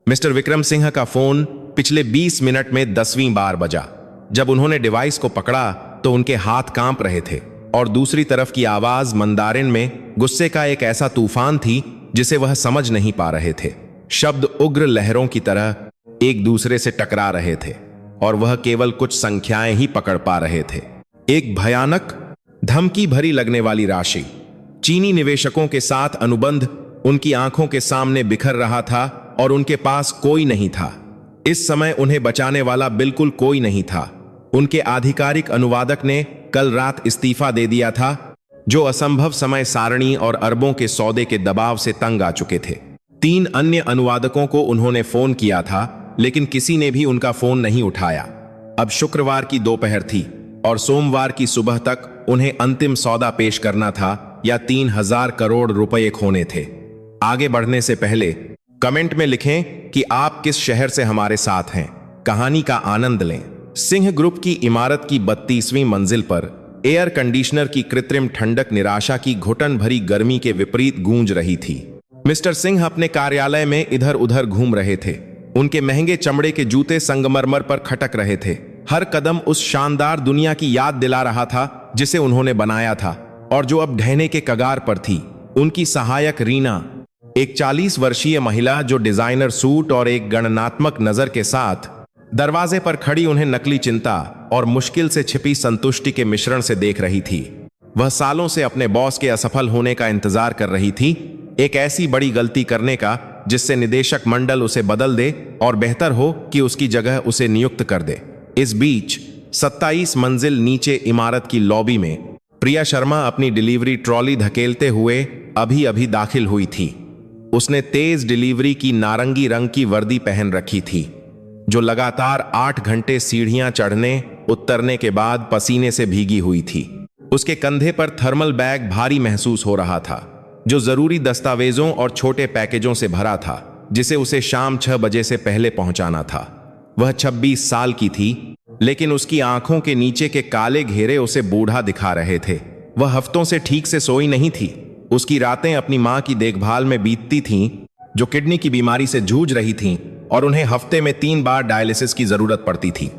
Mister Vikram Singh का phone पिछले 20 minute में 10वीं बार बजा। जब उन्होंने डिवाइस को पकड़ा तो उनके हाथ कांप रहे थे और दूसरी तरफ की आवाज मंदारिन में गुस्से का एक ऐसा तूफान थी जिसे वह समझ नहीं पा रहे थे। शब्द उग्र लहरों की तरह एक दूसरे से टकरा रहे थे और वह केवल कुछ संख्याएं ही पकड़ पा रहे थे। एक भयानक, धमकी भरी लगने वाली राशि। चीनी निवेशकों के साथ अनुबंध उनकी आंखों के सामने बिखर रहा था और उनके पास कोई नहीं था। इस समय उन्हें बचाने वाला बिल्कुल कोई नहीं था। उनके आधिकारिक अनुवादक ने कल रात इस्तीफा दे दिया था, जो असंभव समय सारणी और अरबों के सौदे के दबाव से तंग आ चुके थे। 3 अन्य अनुवादकों को उन्होंने फोन किया था, लेकिन किसी ने भी उनका फोन नहीं उठाया। अब शुक्रवार की दोपहर थी और सोमवार की सुबह तक उन्हें अंतिम सौदा पेश करना था या 3000 करोड़ रुपए खोने थे। आगे बढ़ने से पहले कमेंट में लिखें कि आप किस शहर से हमारे साथ हैं। कहानी का आनंद लें। सिंह ग्रुप की इमारत की 32वीं मंजिल पर एयर कंडीशनर की कृत्रिम ठंडक निराशा की घुटन भरी गर्मी के विपरीत गूंज रही थी। मिस्टर सिंह अपने कार्यालय में इधर उधर घूम रहे थे। उनके महंगे चमड़े के जूते संगमरमर पर खटक रहे थे। हर कदम उस शानदार दुनिया की याद दिला रहा था जिसे उन्होंने बनाया था और जो अब ढहने के कगार पर थी। उनकी सहायक रीना, एक 40 वर्षीय महिला जो डिजाइनर सूट और एक गणनात्मक नजर के साथ दरवाजे पर खड़ी उन्हें नकली चिंता और मुश्किल से छिपी संतुष्टि के मिश्रण से देख रही थी। वह सालों से अपने बॉस के असफल होने का इंतजार कर रही थी, एक ऐसी बड़ी गलती करने का जिससे निदेशक मंडल उसे बदल दे और बेहतर हो कि उसकी जगह उसे नियुक्त कर दे। इस बीच 27 मंजिल नीचे इमारत की लॉबी में प्रिया शर्मा अपनी डिलीवरी ट्रॉली धकेलते हुए अभी अभी दाखिल हुई थी। उसने तेज डिलीवरी की नारंगी रंग की वर्दी पहन रखी थी, जो लगातार 8 घंटे सीढ़ियां चढ़ने उतरने के बाद पसीने से भीगी हुई थी। उसके कंधे पर थर्मल बैग भारी महसूस हो रहा था, जो जरूरी दस्तावेजों और छोटे पैकेजों से भरा था, जिसे उसे शाम 6 बजे से पहले पहुंचाना था। वह 26 साल की थी, लेकिन उसकी आंखों के नीचे के काले घेरे उसे बूढ़ा दिखा रहे थे। वह हफ्तों से ठीक से सोई नहीं थी। उसकी रातें अपनी मां की देखभाल में बीतती थीं, जो किडनी की बीमारी से जूझ रही थीं और उन्हें हफ्ते में 3 बार डायलिसिस की जरूरत पड़ती थी।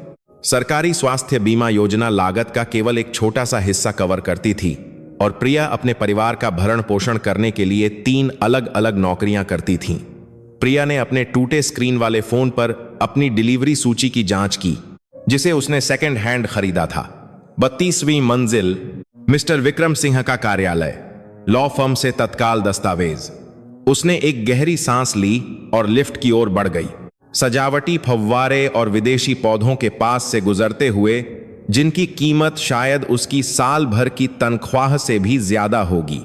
सरकारी स्वास्थ्य बीमा योजना लागत का केवल एक छोटा सा हिस्सा कवर करती थी और प्रिया अपने परिवार का भरण पोषण करने के लिए 3 अलग अलग नौकरियां करती थीं। प्रिया ने अपने टूटे स्क्रीन वाले फोन पर अपनी डिलीवरी सूची की जांच की, जिसे उसने सेकंड हैंड खरीदा था। 32वीं मंजिल, मिस्टर विक्रम सिंह का कार्यालय, लॉ फर्म से तत्काल दस्तावेज। उसने एक गहरी सांस ली और लिफ्ट की ओर बढ़ गई। सजावटी फव्वारे और विदेशी पौधों के पास से गुजरते हुए, जिनकी कीमत शायद उसकी साल भर की तनख्वाह से भी ज्यादा होगी।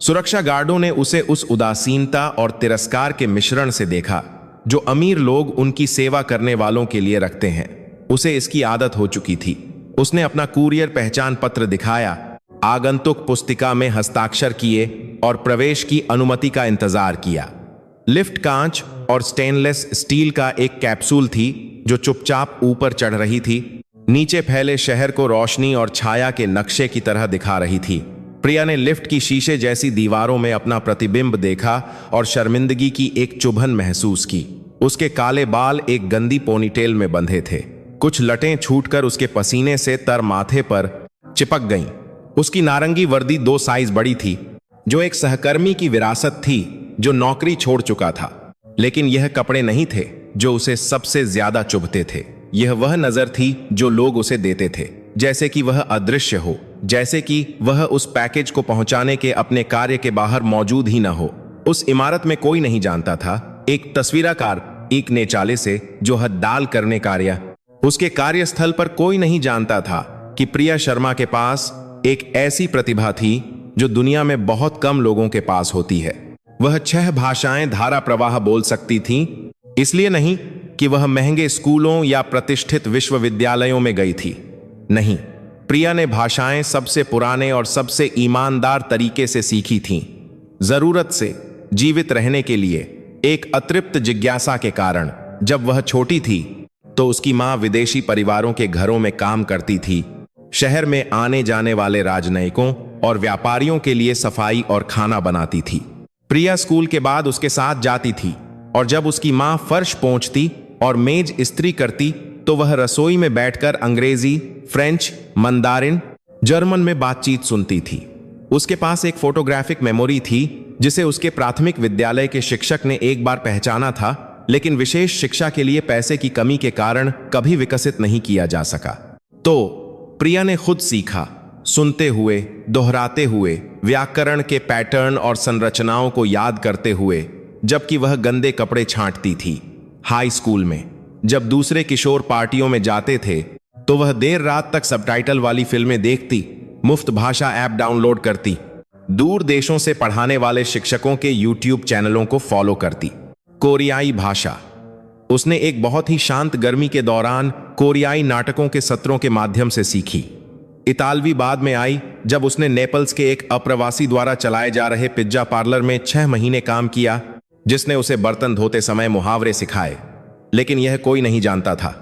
सुरक्षा गार्डों ने उसे उस उदासीनता और तिरस्कार के मिश्रण से देखा जो अमीर लोग उनकी सेवा करने वालों के लिए रखते हैं। उसे इसकी आदत हो चुकी थी। उसने अपना कुरियर पहचान पत्र दिखाया, आगंतुक पुस्तिका में हस्ताक्षर किए और प्रवेश की अनुमति का इंतजार किया। लिफ्ट कांच और स्टेनलेस स्टील का एक कैप्सूल थी जो चुपचाप ऊपर चढ़ रही थी, नीचे फैले शहर को रोशनी और छाया के नक्शे की तरह दिखा रही थी। प्रिया ने लिफ्ट की शीशे जैसी दीवारों में अपना प्रतिबिंब देखा और शर्मिंदगी की एक चुभन महसूस की। उसके काले बाल एक गंदी पोनीटेल में बंधे थे। कुछ लटें छूटकर उसके पसीने से तर माथे पर चिपक गईं। उसकी नारंगी वर्दी 2 साइज बड़ी थी, जो एक सहकर्मी की विरासत थी जो नौकरी छोड़ चुका था। लेकिन यह कपड़े नहीं थे जो उसे सबसे ज्यादा चुभते थे। यह वह नजर थी जो लोग उसे देते थे, जैसे कि वह अदृश्य हो, जैसे कि वह उस पैकेज को पहुंचाने के अपने कार्य के बाहर मौजूद ही न हो। उस इमारत में कोई नहीं जानता था, एक तस्वीरकार एक नेचाले से जो हद्दाल करने कार्य, उसके कार्यस्थल पर कोई नहीं जानता था कि प्रिया शर्मा के पास एक ऐसी प्रतिभा थी जो दुनिया में बहुत कम लोगों के पास होती है। वह 6 भाषाएं धारा प्रवाह बोल सकती थी, इसलिए नहीं कि वह महंगे स्कूलों या प्रतिष्ठित विश्वविद्यालयों में गई थी। नहीं, प्रिया ने भाषाएं सबसे पुराने और सबसे ईमानदार तरीके से सीखी थीं। जरूरत से, जीवित रहने के लिए, एक अतृप्त जिज्ञासा के कारण। जब वह छोटी थी तो उसकी मां विदेशी परिवारों के घरों में काम करती थी, शहर में आने जाने वाले राजनयिकों और व्यापारियों के लिए सफाई और खाना बनाती थी। प्रिया स्कूल के बाद उसके साथ जाती थी, और जब उसकी मां फर्श पोंछती और मेज इस्त्री करती तो वह रसोई में बैठकर अंग्रेजी, फ्रेंच, मंदारिन, जर्मन में बातचीत सुनती थी। उसके पास एक फोटोग्राफिक मेमोरी थी जिसे उसके प्राथमिक विद्यालय के शिक्षक ने एक बार पहचाना था, लेकिन विशेष शिक्षा के लिए पैसे की कमी के कारण कभी विकसित नहीं किया जा सका। तो प्रिया ने खुद सीखा, सुनते हुए, दोहराते हुए, व्याकरण के पैटर्न और संरचनाओं को याद करते हुए, जबकि वह गंदे कपड़े छांटती थी। हाई स्कूल में जब दूसरे किशोर पार्टियों में जाते थे तो वह देर रात तक सबटाइटल वाली फिल्में देखती, मुफ्त भाषा ऐप डाउनलोड करती, दूर देशों से पढ़ाने वाले शिक्षकों के यूट्यूब चैनलों को फॉलो करती। कोरियाई भाषा उसने एक बहुत ही शांत गर्मी के दौरान कोरियाई नाटकों के सत्रों के माध्यम से सीखी। इतालवी बाद में आई जब उसने नेपल्स के एक अप्रवासी द्वारा चलाए जा रहे पिज्जा पार्लर में 6 महीने काम किया, जिसने उसे बर्तन धोते समय मुहावरे सिखाए। लेकिन यह कोई नहीं जानता था,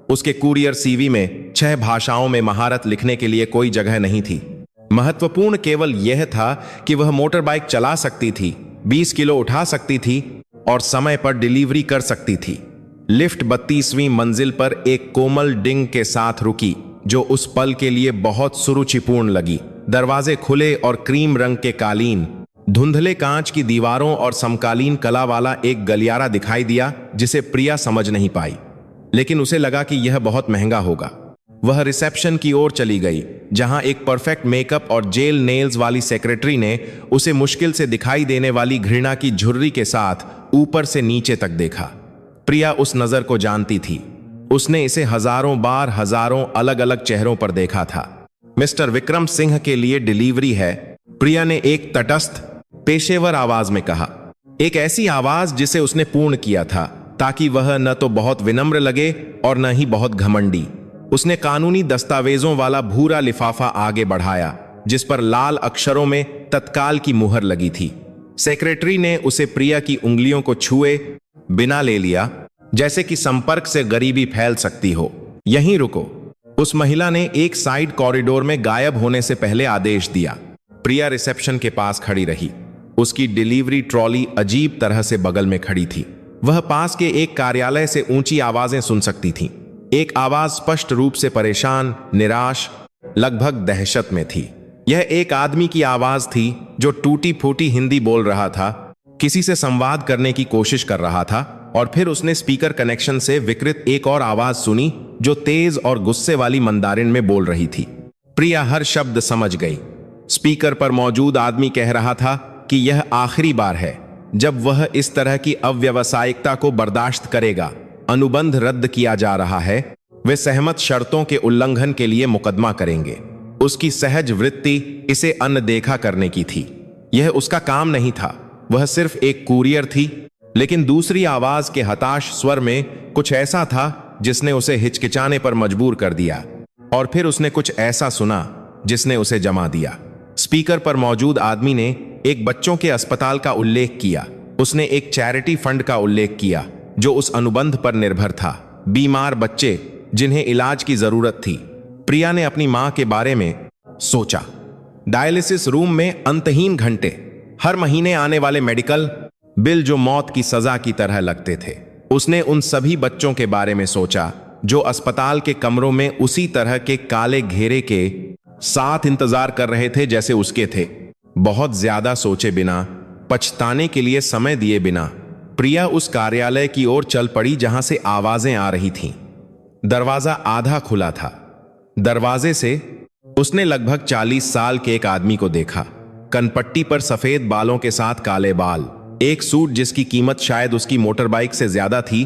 उसके कुरियर सीवी में 6 भाषाओं में महारत लिखने के लिए कोई जगह नहीं थी। महत्वपूर्ण केवल यह था कि वह मोटर बाइक चला सकती थी, 20 किलो उठा सकती थी और समय पर डिलीवरी कर सकती थी। लिफ्ट 32वीं मंजिल पर एक कोमल डिंग के साथ रुकी जो उस पल के लिए बहुत सुरुचिपूर्ण लगी। दरवाजे खुले और क्रीम रंग के कालीन, धुंधले कांच की दीवारों और समकालीन कला वाला एक गलियारा दिखाई दिया जिसे प्रिया समझ नहीं पाई, लेकिन उसे लगा कि यह बहुत महंगा होगा। वह रिसेप्शन की ओर चली गई जहां एक परफेक्ट मेकअप और जेल नेल्स वाली सेक्रेटरी ने उसे मुश्किल से दिखाई देने वाली घृणा की झुर्री के साथ ऊपर से नीचे तक देखा। प्रिया उस नजर को जानती थी, उसने इसे हजारों बार हजारों अलग अलग चेहरों पर देखा था। मिस्टर विक्रम सिंह के लिए डिलीवरी है, प्रिया ने एक तटस्थ पेशेवर आवाज में कहा, एक ऐसी आवाज जिसे उसने पूर्ण किया था ताकि वह न तो बहुत विनम्र लगे और न ही बहुत घमंडी। उसने कानूनी दस्तावेजों वाला भूरा लिफाफा आगे बढ़ाया जिस पर लाल अक्षरों में तत्काल की मुहर लगी थी। सेक्रेटरी ने उसे प्रिया की उंगलियों को छुए बिना ले लिया, जैसे कि संपर्क से गरीबी फैल सकती हो। यहीं रुको, उस महिला ने एक साइड कॉरिडोर में गायब होने से पहले आदेश दिया। प्रिया रिसेप्शन के पास खड़ी रही, उसकी डिलीवरी ट्रॉली अजीब तरह से बगल में खड़ी थी। वह पास के एक कार्यालय से ऊंची आवाजें सुन सकती थी। एक आवाज स्पष्ट रूप से परेशान, निराश, लगभग दहशत में थी। यह एक आदमी की आवाज थी जो टूटी फूटी हिंदी बोल रहा था, किसी से संवाद करने की कोशिश कर रहा था। और फिर उसने स्पीकर कनेक्शन से विकृत एक और आवाज सुनी जो तेज और गुस्से वाली मंदारिन में बोल रही थी। प्रिया हर शब्द समझ गई। स्पीकर पर मौजूद आदमी कह रहा था कि यह आखिरी बार है जब वह इस तरह की अव्यावसायिकता को बर्दाश्त करेगा। अनुबंध रद्द किया जा रहा है, वे सहमत शर्तों के उल्लंघन के लिए मुकदमा करेंगे। उसकी सहज वृत्ति इसे अनदेखा करने की थी। यह उसका काम नहीं था, वह सिर्फ एक कुरियर थी। लेकिन दूसरी आवाज के हताश स्वर में कुछ ऐसा था जिसने उसे हिचकिचाने पर मजबूर कर दिया। और फिर उसने कुछ ऐसा सुना जिसने उसे जमा दिया। स्पीकर पर मौजूद आदमी ने एक बच्चों के अस्पताल का उल्लेख किया। उसने एक चैरिटी फंड का उल्लेख किया जो उस अनुबंध पर निर्भर था। बीमार बच्चे जिन्हें इलाज की जरूरत थी। प्रिया ने अपनी मां के बारे में सोचा। डायलिसिस रूम में अंतहीन घंटे, हर महीने आने वाले मेडिकल बिल जो मौत की सजा की तरह लगते थे। उसने उन सभी बच्चों के बारे में सोचा जो अस्पताल के कमरों में उसी तरह के काले घेरे के साथ इंतजार कर रहे थे जैसे उसके थे। बहुत ज्यादा सोचे बिना, पछताने के लिए समय दिए बिना, प्रिया उस कार्यालय की ओर चल पड़ी जहां से आवाजें आ रही थीं। दरवाजा आधा खुला था। दरवाजे से उसने लगभग 40 साल के एक आदमी को देखा। कनपट्टी पर सफेद बालों के साथ काले बाल, एक सूट जिसकी कीमत शायद उसकी मोटर बाइक से ज्यादा थी।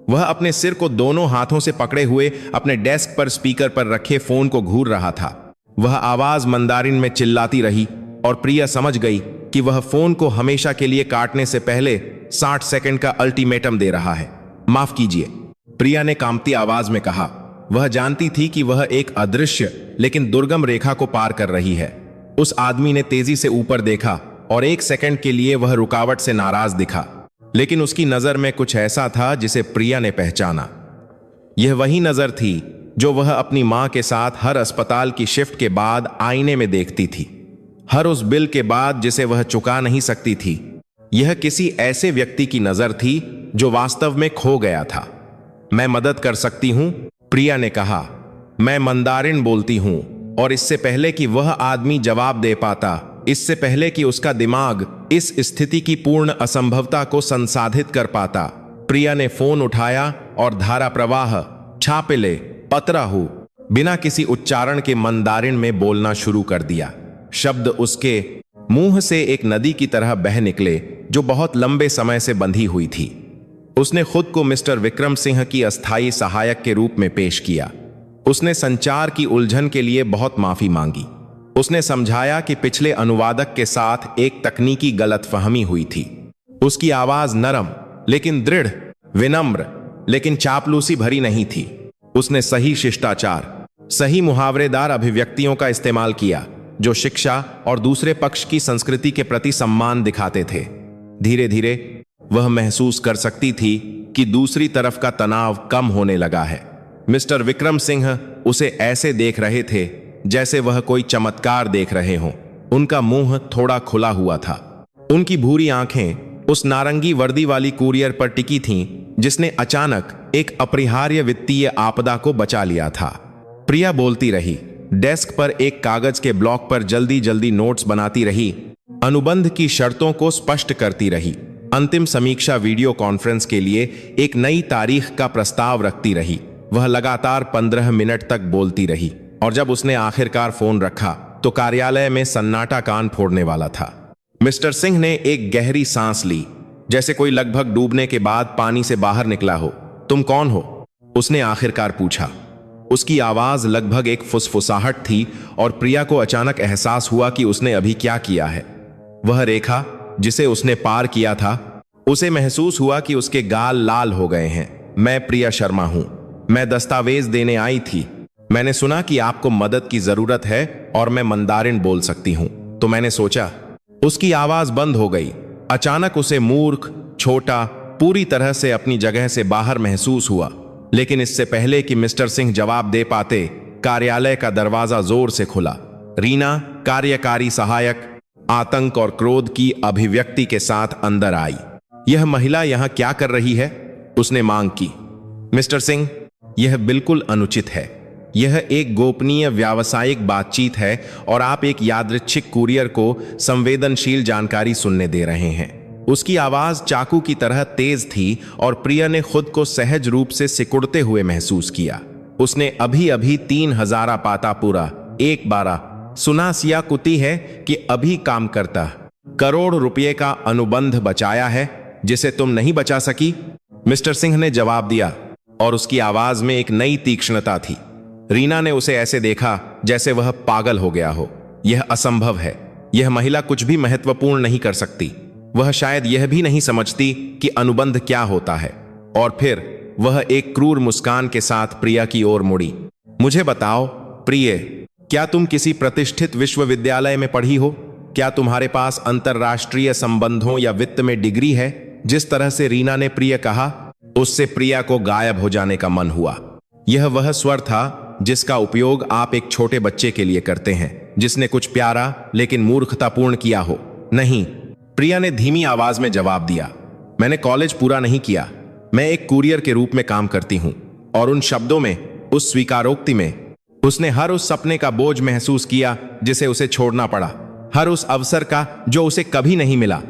वह अपने सिर को दोनों हाथों से पकड़े हुए अपने डेस्क पर स्पीकर पर रखे फोन को घूर रहा था। वह आवाज मंदारिन में चिल्लाती रही और प्रिया समझ गई कि वह फोन को हमेशा के लिए काटने से पहले 60 सेकंड का अल्टीमेटम दे रहा है। माफ कीजिए, प्रिया ने कांपती आवाज में कहा। वह जानती थी कि वह एक अदृश्य लेकिन दुर्गम रेखा को पार कर रही है। उस आदमी ने तेजी से ऊपर देखा और 1 सेकंड के लिए वह रुकावट से नाराज दिखा, लेकिन उसकी नजर में कुछ ऐसा था जिसे प्रिया ने पहचाना। यह वही नजर थी जो वह अपनी मां के साथ हर अस्पताल की शिफ्ट के बाद आईने में देखती थी, हर उस बिल के बाद जिसे वह चुका नहीं सकती थी। यह किसी ऐसे व्यक्ति की नजर थी जो वास्तव में खो गया था। मैं मदद कर सकती हूं, प्रिया ने कहा। मैं मंदारिन बोलती हूं। और इससे पहले कि वह आदमी जवाब दे पाता, इससे पहले कि उसका दिमाग इस स्थिति की पूर्ण असंभवता को संसाधित कर पाता, प्रिया ने फोन उठाया और धारा प्रवाह छापिले पतराहू बिना किसी उच्चारण के मंदारिन में बोलना शुरू कर दिया। शब्द उसके मुंह से एक नदी की तरह बह निकले जो बहुत लंबे समय से बंधी हुई थी। उसने खुद को मिस्टर विक्रम सिंह की अस्थायी सहायक के रूप में पेश किया। उसने संचार की उलझन के लिए बहुत माफी मांगी। उसने समझाया कि पिछले अनुवादक के साथ एक तकनीकी गलतफहमी हुई थी। उसकी आवाज नरम लेकिन दृढ़, विनम्र लेकिन चापलूसी भरी नहीं थी। उसने सही शिष्टाचार, सही मुहावरेदार अभिव्यक्तियों का इस्तेमाल किया जो शिक्षा और दूसरे पक्ष की संस्कृति के प्रति सम्मान दिखाते थे। धीरे धीरे वह महसूस कर सकती थी कि दूसरी तरफ का तनाव कम होने लगा है। मिस्टर विक्रम सिंह उसे ऐसे देख रहे थे जैसे वह कोई चमत्कार देख रहे हों। उनका मुंह थोड़ा खुला हुआ था। उनकी भूरी आंखें उस नारंगी वर्दी वाली कुरियर पर टिकी थीं जिसने अचानक एक अपरिहार्य वित्तीय आपदा को बचा लिया था। प्रिया बोलती रही, डेस्क पर एक कागज के ब्लॉक पर जल्दी जल्दी नोट्स बनाती रही, अनुबंध की शर्तों को स्पष्ट करती रही, अंतिम समीक्षा वीडियो कॉन्फ्रेंस के लिए एक नई तारीख का प्रस्ताव रखती रही। वह लगातार 15 मिनट तक बोलती रही और जब उसने आखिरकार फोन रखा तो कार्यालय में सन्नाटा कान फोड़ने वाला था। मिस्टर सिंह ने एक गहरी सांस ली, जैसे कोई लगभग डूबने के बाद पानी से बाहर निकला हो। तुम कौन हो? उसने आखिरकार पूछा। उसकी आवाज लगभग एक फुसफुसाहट थी और प्रिया को अचानक एहसास हुआ कि उसने अभी क्या किया है। वह रेखा जिसे उसने पार किया था, उसे महसूस हुआ कि उसके गाल लाल हो गए हैं। मैं प्रिया शर्मा हूं। मैं दस्तावेज देने आई थी। मैंने सुना कि आपको मदद की जरूरत है और मैं मंदारिन बोल सकती हूं, तो मैंने सोचा। उसकी आवाज बंद हो गई। अचानक उसे मूर्ख, छोटा, पूरी तरह से अपनी जगह से बाहर महसूस हुआ। लेकिन इससे पहले कि मिस्टर सिंह जवाब दे पाते, कार्यालय का दरवाजा जोर से खुला। रीना, कार्यकारी सहायक, आतंक और क्रोध की अभिव्यक्ति के साथ अंदर आई। यह महिला यहां क्या कर रही है? उसने मांग की। मिस्टर सिंह, यह बिल्कुल अनुचित है। यह एक गोपनीय व्यावसायिक बातचीत है और आप एक यादृच्छिक कुरियर को संवेदनशील जानकारी सुनने दे रहे हैं। उसकी आवाज चाकू की तरह तेज थी और प्रिया ने खुद को सहज रूप से सिकुड़ते हुए महसूस किया। उसने अभी अभी 3000 पाता पूरा 1/12 सुना सिया कुती है कि अभी काम करता करोड़ रुपये का अनुबंध बचाया है जिसे तुम नहीं बचा सकी। मिस्टर सिंह ने जवाब दिया और उसकी आवाज में एक नई तीक्ष्णता थी। रीना ने उसे ऐसे देखा जैसे वह पागल हो गया हो। यह असंभव है। यह महिला कुछ भी महत्वपूर्ण नहीं कर सकती। वह शायद यह भी नहीं समझती कि अनुबंध क्या होता है। और फिर वह एक क्रूर मुस्कान के साथ प्रिया की ओर मुड़ी। मुझे बताओ प्रिय, क्या तुम किसी प्रतिष्ठित विश्वविद्यालय में पढ़ी हो? क्या तुम्हारे पास अंतर्राष्ट्रीय संबंधों या वित्त में डिग्री है? जिस तरह से रीना ने प्रिय कहा, उससे प्रिया को गायब हो जाने का मन हुआ। यह वह स्वर था जिसका उपयोग आप एक छोटे बच्चे के लिए करते हैं जिसने कुछ प्यारा लेकिन मूर्खतापूर्ण किया हो। नहीं, प्रिया ने धीमी आवाज में जवाब दिया। मैंने कॉलेज पूरा नहीं किया। मैं एक कुरियर के रूप में काम करती हूं। और उन शब्दों में, उस स्वीकारोक्ति में, उसने हर उस सपने का बोझ महसूस किया जिसे उसे छोड़ना पड़ा, हर उस अवसर का जो उसे कभी नहीं मिला।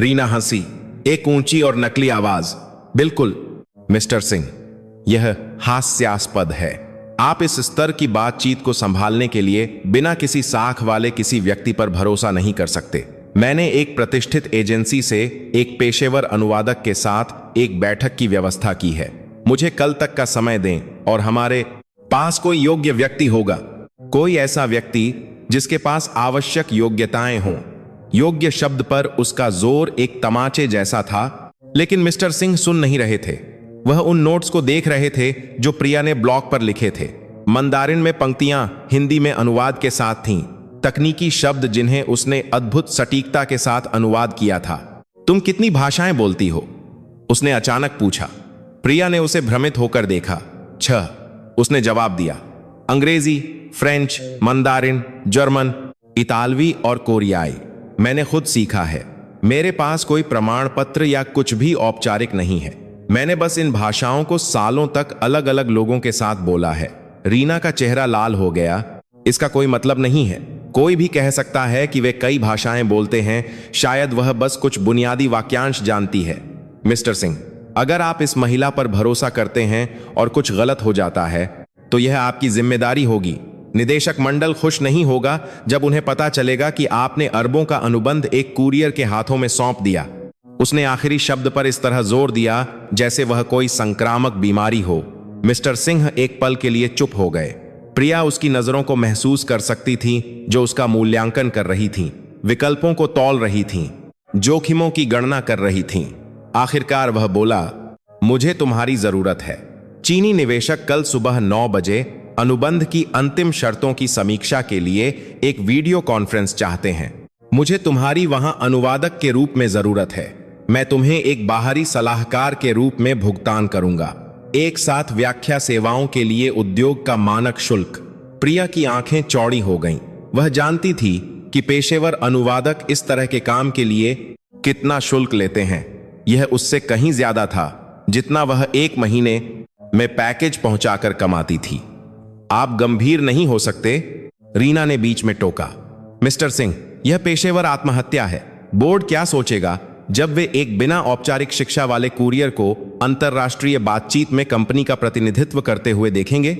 रीना हंसी, एक ऊंची और नकली आवाज। बिल्कुल मिस्टर सिंह, यह हास्यास्पद है। आप इस स्तर की बातचीत को संभालने के लिए बिना किसी साख वाले किसी व्यक्ति पर भरोसा नहीं कर सकते। मैंने एक प्रतिष्ठित एजेंसी से एक पेशेवर अनुवादक के साथ एक बैठक की व्यवस्था की है। मुझे कल तक का समय दें और हमारे पास कोई योग्य व्यक्ति होगा। कोई ऐसा व्यक्ति जिसके पास आवश्यक योग्यताएं हों। योग्य शब्द पर उसका जोर एक तमाचे जैसा था, लेकिन मिस्टर सिंह सुन नहीं रहे थे। वह उन नोट्स को देख रहे थे जो प्रिया ने ब्लॉक पर लिखे थे। मंदारिन में पंक्तियां हिंदी में अनुवाद के साथ थीं, तकनीकी शब्द जिन्हें उसने अद्भुत सटीकता के साथ अनुवाद किया था। तुम कितनी भाषाएं बोलती हो? उसने अचानक पूछा। प्रिया ने उसे भ्रमित होकर देखा। 6, उसने जवाब दिया। अंग्रेजी, फ्रेंच, मंदारिन, जर्मन, इतालवी और कोरियाई मैंने खुद सीखा है। मेरे पास कोई प्रमाण पत्र या कुछ भी औपचारिक नहीं है। मैंने बस इन भाषाओं को सालों तक अलग अलग लोगों के साथ बोला है। रीना का चेहरा लाल हो गया। इसका कोई मतलब नहीं है। कोई भी कह सकता है कि वे कई भाषाएं बोलते हैं, शायद वह बस कुछ बुनियादी वाक्यांश जानती है। मिस्टर सिंह, अगर आप इस महिला पर भरोसा करते हैं और कुछ गलत हो जाता है तो यह आपकी जिम्मेदारी होगी। निदेशक मंडल खुश नहीं होगा जब उन्हें पता चलेगा कि आपने अरबों का अनुबंध एक कुरियर के हाथों में सौंप दिया। उसने आखिरी शब्द पर इस तरह जोर दिया जैसे वह कोई संक्रामक बीमारी हो। मिस्टर सिंह एक पल के लिए चुप हो गए। प्रिया उसकी नजरों को महसूस कर सकती थी, जो उसका मूल्यांकन कर रही थीं, विकल्पों को तौल रही थीं, जोखिमों की गणना कर रही थीं। आखिरकार वह बोला, मुझे तुम्हारी जरूरत है। चीनी निवेशक कल सुबह 9 बजे अनुबंध की अंतिम शर्तों की समीक्षा के लिए एक वीडियो कॉन्फ्रेंस चाहते हैं। मुझे तुम्हारी वहां अनुवादक के रूप में जरूरत है। मैं तुम्हें एक बाहरी सलाहकार के रूप में भुगतान करूंगा, एक साथ व्याख्या सेवाओं के लिए उद्योग का मानक शुल्क। प्रिया की आंखें चौड़ी हो गईं। वह जानती थी कि पेशेवर अनुवादक इस तरह के काम के लिए कितना शुल्क लेते हैं। यह उससे कहीं ज्यादा था जितना वह 1 महीने में पैकेज पहुंचाकर कमाती थी। आप गंभीर नहीं हो सकते, रीना ने बीच में टोका। मिस्टर सिंह, यह पेशेवर आत्महत्या है। बोर्ड क्या सोचेगा जब वे एक बिना औपचारिक शिक्षा वाले कुरियर को अंतरराष्ट्रीय बातचीत में कंपनी का प्रतिनिधित्व करते हुए देखेंगे?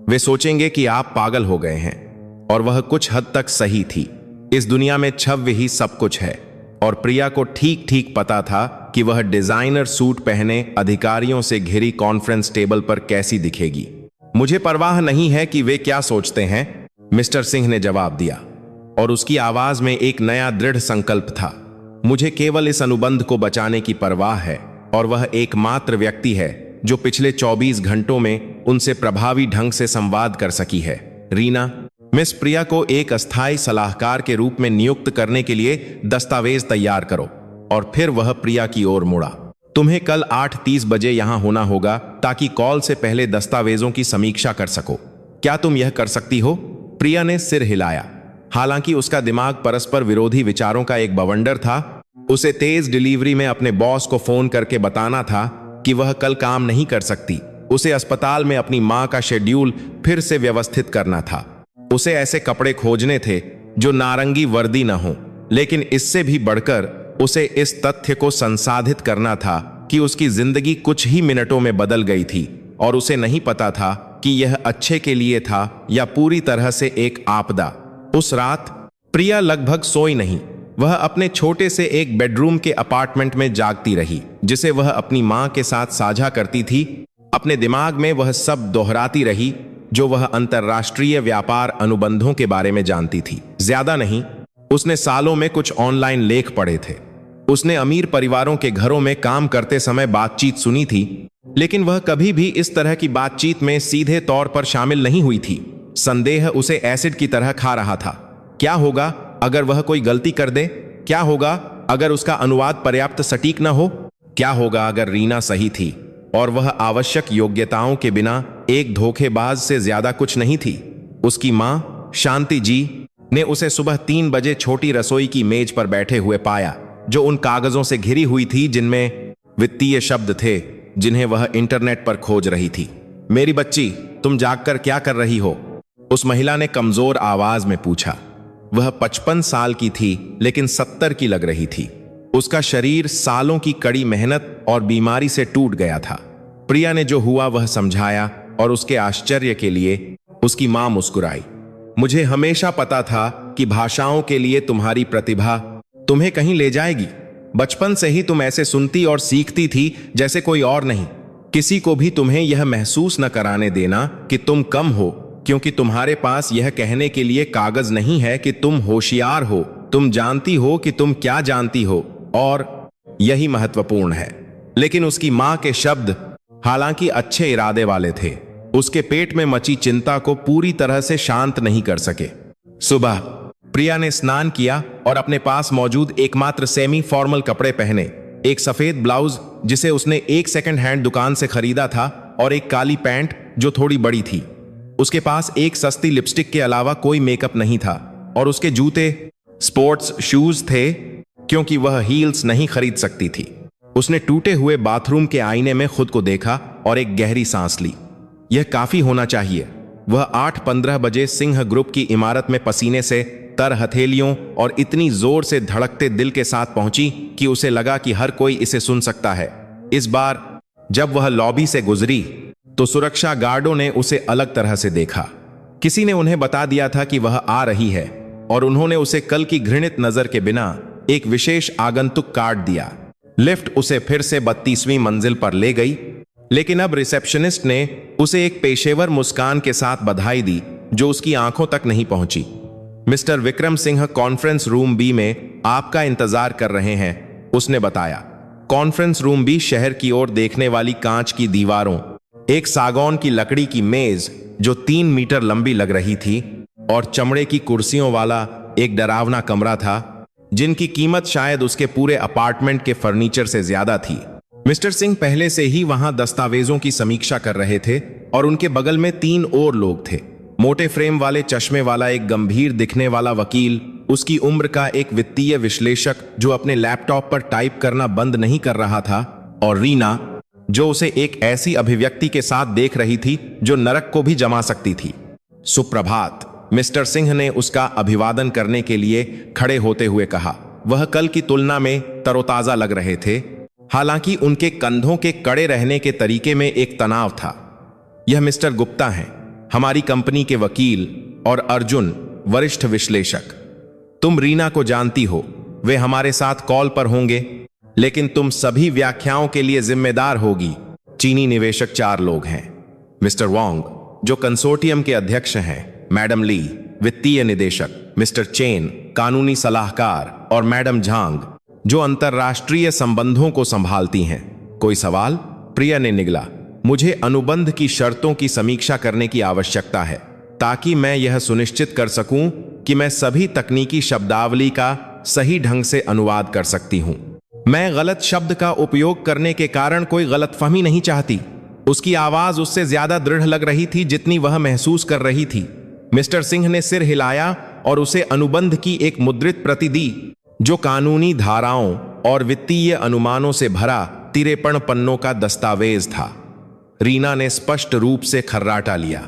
वे सोचेंगे कि आप पागल हो गए हैं। और वह कुछ हद तक सही थी। इस दुनिया में छव्य ही सब कुछ है। और प्रिया को ठीक ठीक पता था कि वह डिजाइनर सूट पहने अधिकारियों से घिरी कॉन्फ्रेंस टेबल पर कैसी दिखेगी। मुझे परवाह नहीं है कि वे क्या सोचते हैं, मिस्टर सिंह ने जवाब दिया, और उसकी आवाज में एक नया दृढ़ संकल्प था। मुझे केवल इस अनुबंध को बचाने की परवाह है, और वह एकमात्र व्यक्ति है जो पिछले 24 घंटों में उनसे प्रभावी ढंग से संवाद कर सकी है। रीना, मिस प्रिया को एक अस्थायी सलाहकार के रूप में नियुक्त करने के लिए दस्तावेज तैयार करो। और फिर वह प्रिया की ओर मुड़ा। तुम्हें कल 8:30 बजे यहां होना होगा ताकि कॉल से पहले दस्तावेजों की समीक्षा कर सको। क्या तुम यह कर सकती हो? प्रिया ने सिर हिलाया। हालांकि उसका दिमाग परस्पर विरोधी विचारों का एक बवंडर था। उसे तेज डिलीवरी में अपने बॉस को फोन करके बताना था कि वह कल काम नहीं कर सकती। उसे अस्पताल में अपनी मां का शेड्यूल फिर से व्यवस्थित करना था। उसे ऐसे कपड़े खोजने थे जो नारंगी वर्दी न हो। लेकिन इससे भी बढ़कर उसे इस तथ्य को संसाधित करना था कि उसकी जिंदगी कुछ ही मिनटों में बदल गई थी, और उसे नहीं पता था कि यह अच्छे के लिए था या पूरी तरह से एक आपदा। उस रात प्रिया लगभग सोई नहीं। वह अपने छोटे से एक बेडरूम के अपार्टमेंट में जागती रही, जिसे वह अपनी मां के साथ साझा करती थी। अपने दिमाग में वह सब दोहराती रही जो वह अंतरराष्ट्रीय व्यापार अनुबंधों के बारे में जानती थी। ज्यादा नहीं, उसने सालों में कुछ ऑनलाइन लेख पढ़े थे। उसने अमीर परिवारों के घरों में काम करते समय बातचीत सुनी थी, लेकिन वह कभी भी इस तरह की बातचीत में सीधे तौर पर शामिल नहीं हुई थी। संदेह उसे एसिड की तरह खा रहा था। क्या होगा अगर वह कोई गलती कर दे? क्या होगा अगर उसका अनुवाद पर्याप्त सटीक न हो? क्या होगा अगर रीना सही थी और वह आवश्यक योग्यताओं के बिना एक धोखेबाज से ज्यादा कुछ नहीं थी? उसकी मां शांति जी ने उसे सुबह 3 बजे छोटी रसोई की मेज पर बैठे हुए पाया, जो उन कागजों से घिरी हुई थी जिनमें वित्तीय शब्द थे जिन्हें वह इंटरनेट पर खोज रही थी। मेरी बच्ची, तुम जागकर क्या कर रही हो? उस महिला ने कमजोर आवाज में पूछा। वह 55 साल की थी, लेकिन 70 की लग रही थी। उसका शरीर सालों की कड़ी मेहनत और बीमारी से टूट गया था। प्रिया ने जो हुआ वह समझाया, और उसके आश्चर्य के लिए उसकी मां मुस्कुराई। मुझे हमेशा पता था कि भाषाओं के लिए तुम्हारी प्रतिभा तुम्हें कहीं ले जाएगी। बचपन से ही तुम ऐसे सुनती और सीखती थी जैसे कोई और नहीं। किसी को भी तुम्हें यह महसूस न कराने देना कि तुम कम हो, क्योंकि तुम्हारे पास यह कहने के लिए कागज नहीं है कि तुम होशियार हो। तुम जानती हो कि तुम क्या जानती हो, और यही महत्वपूर्ण है। लेकिन उसकी मां के शब्द, हालांकि अच्छे इरादे वाले थे, उसके पेट में मची चिंता को पूरी तरह से शांत नहीं कर सके। सुबह प्रिया ने स्नान किया और अपने पास मौजूद एकमात्र सेमी फॉर्मल कपड़े पहने। एक सफेद ब्लाउज जिसे उसने एक सेकंड हैंड दुकान से खरीदा था, और एक काली पैंट जो थोड़ी बड़ी थी। उसके पास एक सस्ती लिपस्टिक के अलावा कोई मेकअप नहीं था, और उसके जूते स्पोर्ट्स शूज थे क्योंकि वह हील्स नहीं खरीद सकती थी। उसने टूटे हुए बाथरूम के आईने में खुद को देखा और एक गहरी सांस ली। यह काफी होना चाहिए। वह 8:15 बजे सिंह ग्रुप की इमारत में पसीने से तर हथेलियों और इतनी जोर से धड़कते दिल के साथ पहुंची कि उसे लगा कि हर कोई इसे सुन सकता है। इस बार जब वह लॉबी से गुजरी तो सुरक्षा गार्डों ने उसे अलग तरह से देखा। किसी ने उन्हें बता दिया था कि वह आ रही है और उन्होंने उसे कल की घृणित नजर के बिना एक विशेष आगंतुक कार्ड दिया। लिफ्ट उसे फिर से 32वीं मंजिल पर ले गई, लेकिन अब रिसेप्शनिस्ट ने उसे एक पेशेवर मुस्कान के साथ बधाई दी जो उसकी आंखों तक नहीं पहुंची। Mister Vikram Singh conference room B में आपका इंतजार कर रहे हैं, उसने बताया। कॉन्फ्रेंस रूम बी शहर की ओर देखने वाली कांच की दीवारों, एक सागौन की लकड़ी की मेज जो 3 मीटर लंबी लग रही थी और चमड़े की कुर्सियों वाला एक डरावना कमरा था जिनकी कीमत शायद उसके पूरे अपार्टमेंट के फर्नीचर से ज्यादा थी। मिस्टर सिंह पहले से ही वहां दस्तावेजों की समीक्षा कर रहे थे और उनके बगल में 3 और लोग थे। मोटे फ्रेम वाले चश्मे वाला एक गंभीर दिखने वाला वकील, उसकी उम्र का एक वित्तीय विश्लेषक जो अपने लैपटॉप पर टाइप करना बंद नहीं कर रहा था, और रीना जो उसे एक ऐसी अभिव्यक्ति के साथ देख रही थी जो नरक को भी जमा सकती थी। सुप्रभात, मिस्टर सिंह ने उसका अभिवादन करने के लिए खड़े होते हुए कहा। वह कल की तुलना में तरोताजा लग रहे थे, हालांकि उनके कंधों के कड़े रहने के तरीके में एक तनाव था। यह मिस्टर गुप्ता हैं, हमारी कंपनी के वकील, और अर्जुन, वरिष्ठ विश्लेषक। तुम रीना को जानती हो, वे हमारे साथ कॉल पर होंगे, लेकिन तुम सभी व्याख्याओं के लिए जिम्मेदार होगी। चीनी निवेशक 4 लोग हैं, मिस्टर वांग जो कंसोर्टियम के अध्यक्ष हैं, मैडम ली वित्तीय निदेशक, मिस्टर चेन कानूनी सलाहकार, और मैडम झांग जो अंतर्राष्ट्रीय संबंधों को संभालती हैं। कोई सवाल? प्रिया ने निगला। मुझे अनुबंध की शर्तों की समीक्षा करने की आवश्यकता है ताकि मैं यह सुनिश्चित कर सकूं कि मैं सभी तकनीकी शब्दावली का सही ढंग से अनुवाद कर सकती हूं। मैं गलत शब्द का उपयोग करने के कारण कोई गलतफहमी नहीं चाहती। उसकी आवाज उससे ज्यादा दृढ़ लग रही थी जितनी वह महसूस कर रही थी। मिस्टर सिंह ने सिर हिलाया और उसे अनुबंध की एक मुद्रित प्रति दी जो कानूनी धाराओं और वित्तीय अनुमानों से भरा 53 पन्नों का दस्तावेज था। रीना ने स्पष्ट रूप से खर्राटा लिया।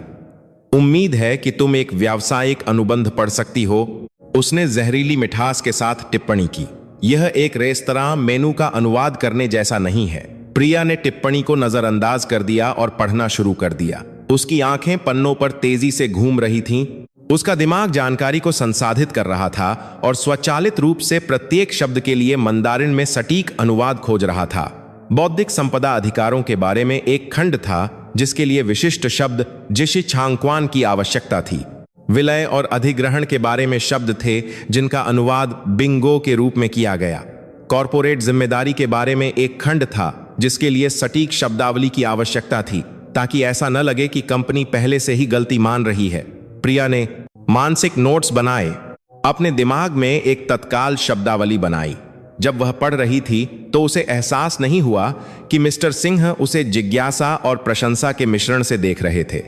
उम्मीद है कि तुम एक व्यावसायिक अनुबंध पढ़ सकती हो, उसने जहरीली मिठास के साथ टिप्पणी की। यह एक रेस्तरां मेनू का अनुवाद करने जैसा नहीं है। प्रिया ने टिप्पणी को नजरअंदाज कर दिया और पढ़ना शुरू कर दिया। उसकी आंखें पन्नों पर तेजी से घूम रही थीं। उसका दिमाग जानकारी को संसाधित कर रहा था और स्वचालित रूप से प्रत्येक शब्द के लिए मंदारिन में सटीक अनुवाद खोज रहा था। बौद्धिक संपदा अधिकारों के बारे में एक खंड था जिसके लिए विशिष्ट शब्द जिशी छांगक्वान की आवश्यकता थी। विलय और अधिग्रहण के बारे में शब्द थे जिनका अनुवाद बिंगो के रूप में किया गया। कॉरपोरेट जिम्मेदारी के बारे में एक खंड था जिसके लिए सटीक शब्दावली की आवश्यकता थी ताकि ऐसा न लगे कि कंपनी पहले से ही गलती मान रही है। प्रिया ने मानसिक नोट्स बनाए, अपने दिमाग में एक तत्काल शब्दावली बनाई। जब वह पढ़ रही थी तो उसे एहसास नहीं हुआ कि मिस्टर सिंह उसे जिज्ञासा और प्रशंसा के मिश्रण से देख रहे थे।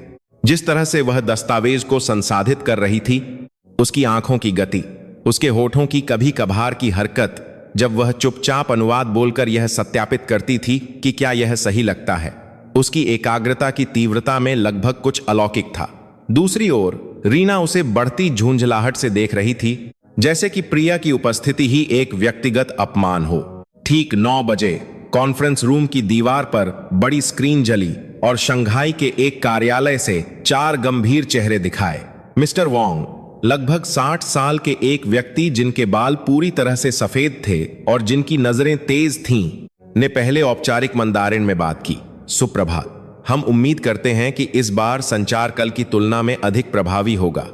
जिस तरह से वह दस्तावेज को संसाधित कर रही थी, उसकी आंखों की गति, उसके होठों की कभी कभार की हरकत, जब वह चुपचाप अनुवाद बोलकर यह सत्यापित करती थी कि क्या यह सही लगता है, उसकी एकाग्रता की तीव्रता में लगभग कुछ अलौकिक था। दूसरी ओर रीना उसे बढ़ती झुंझलाहट से देख रही थी, जैसे कि प्रिया की उपस्थिति ही एक व्यक्तिगत अपमान हो। ठीक 9 बजे कॉन्फ्रेंस रूम की दीवार पर बड़ी स्क्रीन जली और शंघाई के एक कार्यालय से 4 गंभीर चेहरे दिखाए। मिस्टर वांग, लगभग 60 साल के एक व्यक्ति जिनके बाल पूरी तरह से सफेद थे और जिनकी नजरें तेज थीं, ने पहले औपचारिक मंदारिन में बात की। सुप्रभात, हम उम्मीद करते हैं कि इस बार संचार कल की तुलना में अधिक प्रभावी होगा।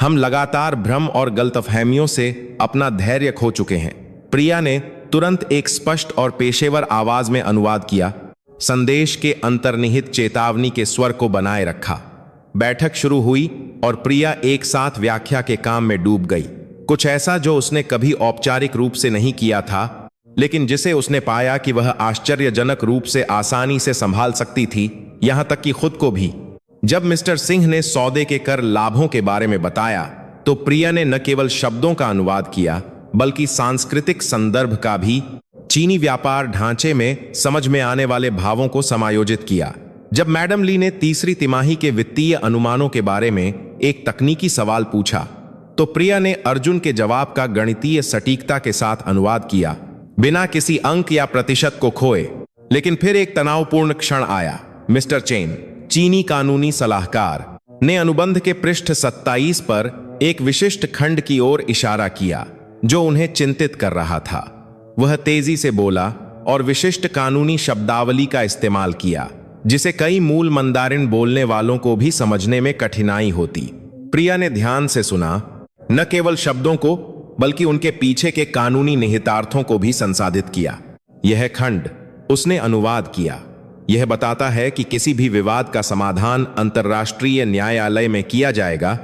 हम लगातार भ्रम और गलतफहमियों से अपना धैर्य खो चुके हैं। प्रिया ने तुरंत एक स्पष्ट और पेशेवर आवाज में अनुवाद किया, संदेश के अंतर्निहित चेतावनी के स्वर को बनाए रखा। बैठक शुरू हुई और प्रिया एक साथ व्याख्या के काम में डूब गई। कुछ ऐसा जो उसने कभी औपचारिक रूप से नहीं किया था, लेकिन जिसे उसने पाया कि वह आश्चर्यजनक रूप से आसानी से संभाल सकती थी, यहां तक कि खुद को भी। जब मिस्टर सिंह ने सौदे के कर लाभों के बारे में बताया तो प्रिया ने न केवल शब्दों का अनुवाद किया बल्कि सांस्कृतिक संदर्भ का भी चीनी व्यापार ढांचे में समझ में आने वाले भावों को समायोजित किया। जब मैडम ली ने तीसरी तिमाही के वित्तीय अनुमानों के बारे में एक तकनीकी सवाल पूछा तो प्रिया ने अर्जुन के जवाब का गणितीय सटीकता के साथ अनुवाद किया, बिना किसी अंक या प्रतिशत को खोए। लेकिन फिर एक तनावपूर्ण क्षण आया। मिस्टर चेन, चीनी कानूनी सलाहकार, ने अनुबंध के पृष्ठ 27 पर एक विशिष्ट खंड की ओर इशारा किया जो उन्हें चिंतित कर रहा था। वह तेजी से बोला और विशिष्ट कानूनी शब्दावली का इस्तेमाल किया जिसे कई मूल मंदारिन बोलने वालों को भी समझने में कठिनाई होती। प्रिया ने ध्यान से सुना, न केवल शब्दों को बल्कि उनके पीछे के कानूनी निहितार्थों को भी संसाधित किया। यह खंड, उसने अनुवाद किया, यह बताता है कि किसी भी विवाद का समाधान अंतर्राष्ट्रीय न्यायालय में किया जाएगा,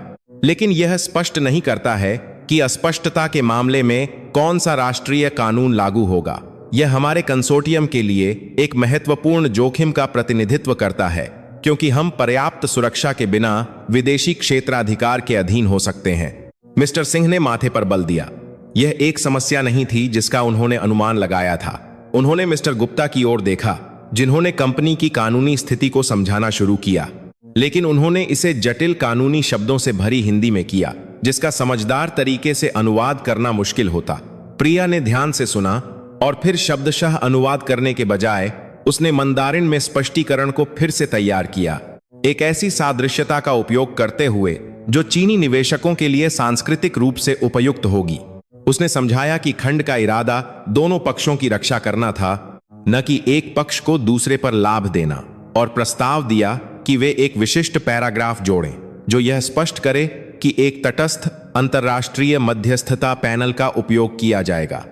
लेकिन यह स्पष्ट नहीं करता है कि अस्पष्टता के मामले में कौन सा राष्ट्रीय कानून लागू होगा। यह हमारे कंसोर्टियम के लिए एक महत्वपूर्ण जोखिम का प्रतिनिधित्व करता है, क्योंकि हम पर्याप्त सुरक्षा के बिना विदेशी क्षेत्राधिकार के अधीन हो सकते हैं। मिस्टर सिंह ने माथे पर बल दिया। यह एक समस्या नहीं थी जिसका उन्होंने अनुमान लगाया था। उन्होंने मिस्टर गुप्ता की ओर देखा, जिन्होंने कंपनी की कानूनी स्थिति को समझाना शुरू किया, लेकिन उन्होंने इसे जटिल कानूनी शब्दों से भरी हिंदी में किया, जिसका समझदार तरीके से अनुवाद करना मुश्किल होता। प्रिया ने ध्यान से सुना और फिर शब्दशः अनुवाद करने के बजाय उसने मंदारिन में स्पष्टीकरण को फिर से तैयार किया, एक ऐसी सादृश्यता का उपयोग करते हुए जो चीनी निवेशकों के लिए सांस्कृतिक रूप से उपयुक्त होगी। उसने समझाया कि खंड का इरादा दोनों पक्षों की रक्षा करना था, न कि एक पक्ष को दूसरे पर लाभ देना, और प्रस्ताव दिया कि वे एक विशिष्ट पैराग्राफ जोड़ें जो यह स्पष्ट करे कि एक तटस्थ अंतर्राष्ट्रीय मध्यस्थता पैनल का उपयोग किया जाएगा।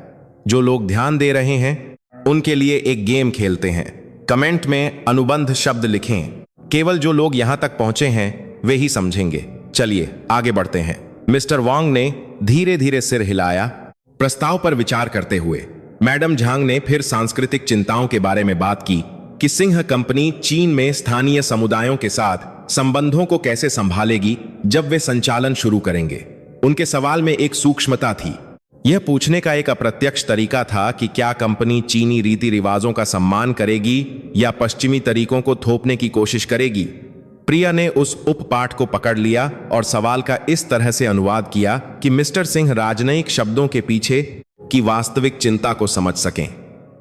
जो लोग ध्यान दे रहे हैं उनके लिए एक गेम खेलते हैं। कमेंट में अनुबंध शब्द लिखें। केवल जो लोग यहां तक पहुंचे हैं वे ही समझेंगे। चलिए आगे बढ़ते हैं। मिस्टर वांग ने धीरे धीरे सिर हिलाया, प्रस्ताव पर विचार करते हुए। मैडम झांग ने फिर सांस्कृतिक चिंताओं के बारे में बात की कि सिंह कंपनी चीन में स्थानीय समुदायों के साथ संबंधों को कैसे संभालेगी जब वे संचालन शुरू करेंगे। उनके सवाल में एक सूक्ष्मता थी। यह पूछने का एक अप्रत्यक्ष तरीका था कि क्या कंपनी चीनी रीति रिवाजों का सम्मान करेगी या पश्चिमी तरीकों को थोपने की कोशिश करेगी। प्रिया ने उस उपपाठ को पकड़ लिया और सवाल का इस तरह से अनुवाद किया कि मिस्टर सिंह राजनयिक शब्दों के पीछे की वास्तविक चिंता को समझ सकें।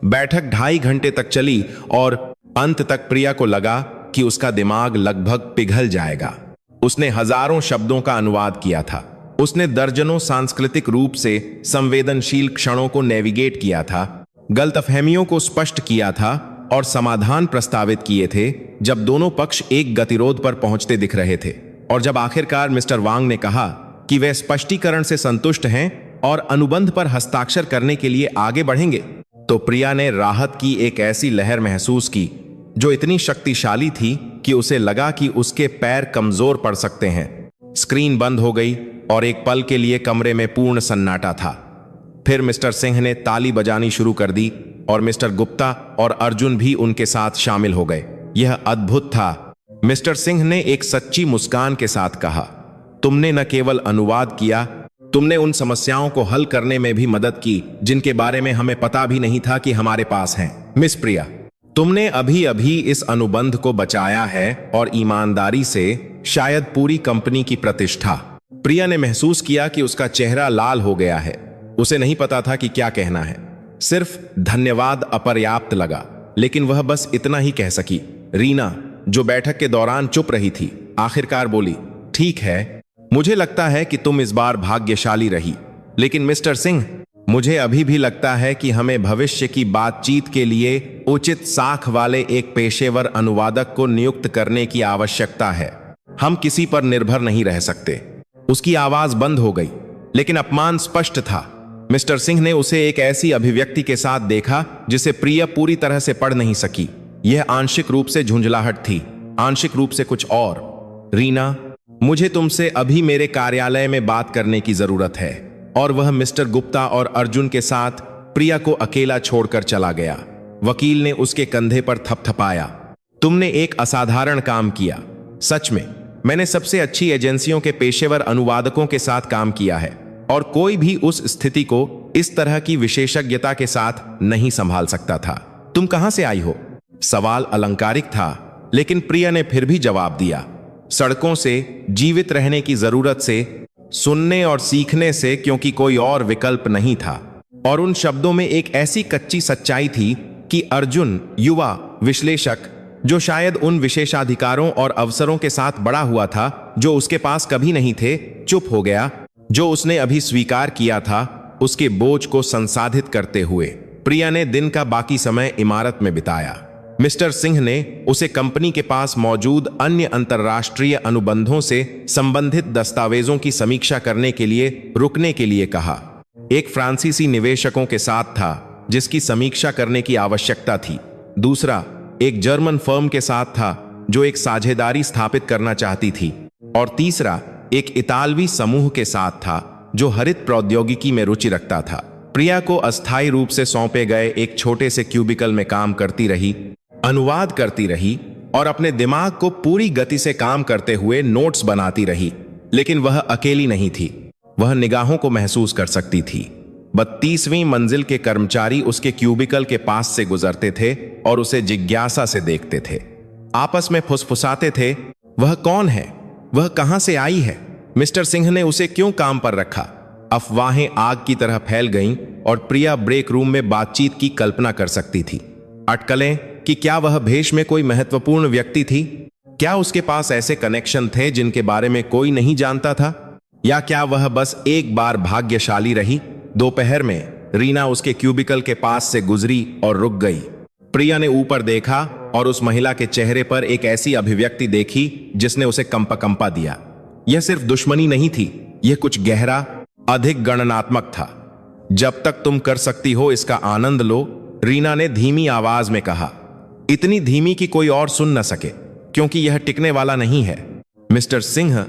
बैठक 2.5 घंटे तक चली और अंत तक प्रिया को लगा कि उसका दिमाग लगभग पिघल जाएगा। उसने हजारों शब्दों का अनुवाद किया था। उसने दर्जनों सांस्कृतिक रूप से संवेदनशील क्षणों को नेविगेट किया था, गलतफहमियों को स्पष्ट किया था और समाधान प्रस्तावित किए थे जब दोनों पक्ष एक गतिरोध पर पहुंचते दिख रहे थे। और जब आखिरकार मिस्टर वांग ने कहा कि वे स्पष्टीकरण से संतुष्ट हैं और अनुबंध पर हस्ताक्षर करने के लिए आगे बढ़ेंगे, तो प्रिया ने राहत की एक ऐसी लहर महसूस की जो इतनी शक्तिशाली थी कि उसे लगा कि उसके पैर कमजोर पड़ सकते हैं। स्क्रीन बंद हो गई और एक पल के लिए कमरे में पूर्ण सन्नाटा था। फिर मिस्टर सिंह ने ताली बजानी शुरू कर दी और मिस्टर गुप्ता और अर्जुन भी उनके साथ शामिल हो गए। यह अद्भुत था। मिस्टर सिंह ने एक सच्ची मुस्कान के साथ कहा, तुमने न केवल अनुवाद किया, तुमने उन समस्याओं को हल करने में भी मदद की जिनके बारे में हमें पता भी नहीं था कि हमारे पास हैं। मिस प्रिया, तुमने अभी अभी इस अनुबंध को बचाया है और ईमानदारी से शायद पूरी कंपनी की प्रतिष्ठा। प्रिया ने महसूस किया कि उसका चेहरा लाल हो गया है। उसे नहीं पता था कि क्या कहना है। सिर्फ धन्यवाद अपर्याप्त लगा, लेकिन वह बस इतना ही कह सकी। रीना, जो बैठक के दौरान चुप रही थी, आखिरकार बोली, ठीक है, मुझे लगता है कि तुम इस बार भाग्यशाली रही, लेकिन मिस्टर सिंह, मुझे अभी भी लगता है कि हमें भविष्य की बातचीत के लिए उचित साख वाले एक पेशेवर अनुवादक को नियुक्त करने की आवश्यकता है। हम किसी पर निर्भर नहीं रह सकते। उसकी आवाज बंद हो गई, लेकिन अपमान स्पष्ट था। मिस्टर सिंह ने उसे एक ऐसी अभिव्यक्ति के साथ देखा जिसे प्रिया पूरी तरह से पढ़ नहीं सकी। यह आंशिक रूप से झुंझलाहट थी, आंशिक रूप से कुछ और। रीना, मुझे तुमसे अभी मेरे कार्यालय में बात करने की जरूरत है। और वह मिस्टर गुप्ता और अर्जुन के साथ प्रिया को अकेला छोड़कर चला गया। वकील ने उसके कंधे पर थपथपाया। तुमने एक असाधारण काम किया। सच में, मैंने सबसे अच्छी एजेंसियों के पेशेवर अनुवादकों के साथ काम किया है और कोई भी उस स्थिति को इस तरह की विशेषज्ञता के साथ नहीं संभाल सकता था। तुम कहां से आई हो? सवाल अलंकारिक था, लेकिन प्रिया ने फिर भी जवाब दिया, सड़कों से, जीवित रहने की जरूरत से, सुनने और सीखने से, क्योंकि कोई और विकल्प नहीं था। और उन शब्दों में एक ऐसी कच्ची सच्चाई थी कि अर्जुन, युवा विश्लेषक, जो शायद उन विशेषाधिकारों और अवसरों के साथ बड़ा हुआ था जो उसके पास कभी नहीं थे, चुप हो गया। जो उसने अभी स्वीकार किया था, उसके बोझ को संसाधित करते हुए प्रिया ने दिन का बाकी समय इमारत में बिताया। मिस्टर सिंह ने उसे कंपनी के पास मौजूद अन्य अंतर्राष्ट्रीय अनुबंधों से संबंधित दस्तावेजों की समीक्षा करने के लिए रुकने के लिए कहा। एक फ्रांसीसी निवेशकों के साथ था जिसकी समीक्षा करने की आवश्यकता थी। दूसरा एक जर्मन फर्म के साथ था जो एक साझेदारी स्थापित करना चाहती थी। और तीसरा एक इतालवी समूह के साथ था जो हरित प्रौद्योगिकी में रुचि रखता था। प्रिया को अस्थायी रूप से सौंपे गए एक छोटे से क्यूबिकल में काम करती रही, अनुवाद करती रही और अपने दिमाग को पूरी गति से काम करते हुए नोट्स बनाती रही। लेकिन वह अकेली नहीं थी। वह निगाहों को महसूस कर सकती थी। 32वीं मंजिल के कर्मचारी उसके क्यूबिकल के पास से गुजरते थे और उसे जिज्ञासा से देखते थे। आपस में फुसफुसाते थे, वह कौन है? वह कहां से आई है? मिस्टर सिंह ने उसे क्यों काम पर रखा? अफवाहें आग की तरह फैल गईं और प्रिया ब्रेक रूम में बातचीत की कल्पना कर सकती थी। अटकलें कि क्या वह भेष में कोई महत्वपूर्ण व्यक्ति थी? क्या उसके पास ऐसे कनेक्शन थे जिनके बारे में कोई नहीं जानता था? या क्या वह बस एक बार भाग्यशाली रही? दोपहर में रीना उसके क्यूबिकल के पास से गुजरी और रुक गई। प्रिया ने ऊपर देखा और उस महिला के चेहरे पर एक ऐसी अभिव्यक्ति देखी जिसने उसे कंपा दिया। यह सिर्फ दुश्मनी नहीं थी, यह कुछ गहरा, अधिक गणनात्मक था। जब तक तुम कर सकती हो इसका आनंद लो, रीना ने धीमी आवाज में कहा। इतनी धीमी कि कोई और सुन न सके, क्योंकि यह टिकने वाला नहीं है। मिस्टर सिंह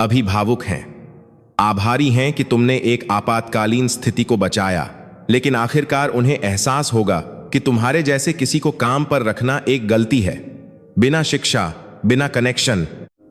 अभी भावुक हैं, आभारी हैं कि तुमने एक आपातकालीन स्थिति को बचाया, लेकिन आखिरकार उन्हें एहसास होगा कि तुम्हारे जैसे किसी को काम पर रखना एक गलती है। बिना शिक्षा, बिना कनेक्शन,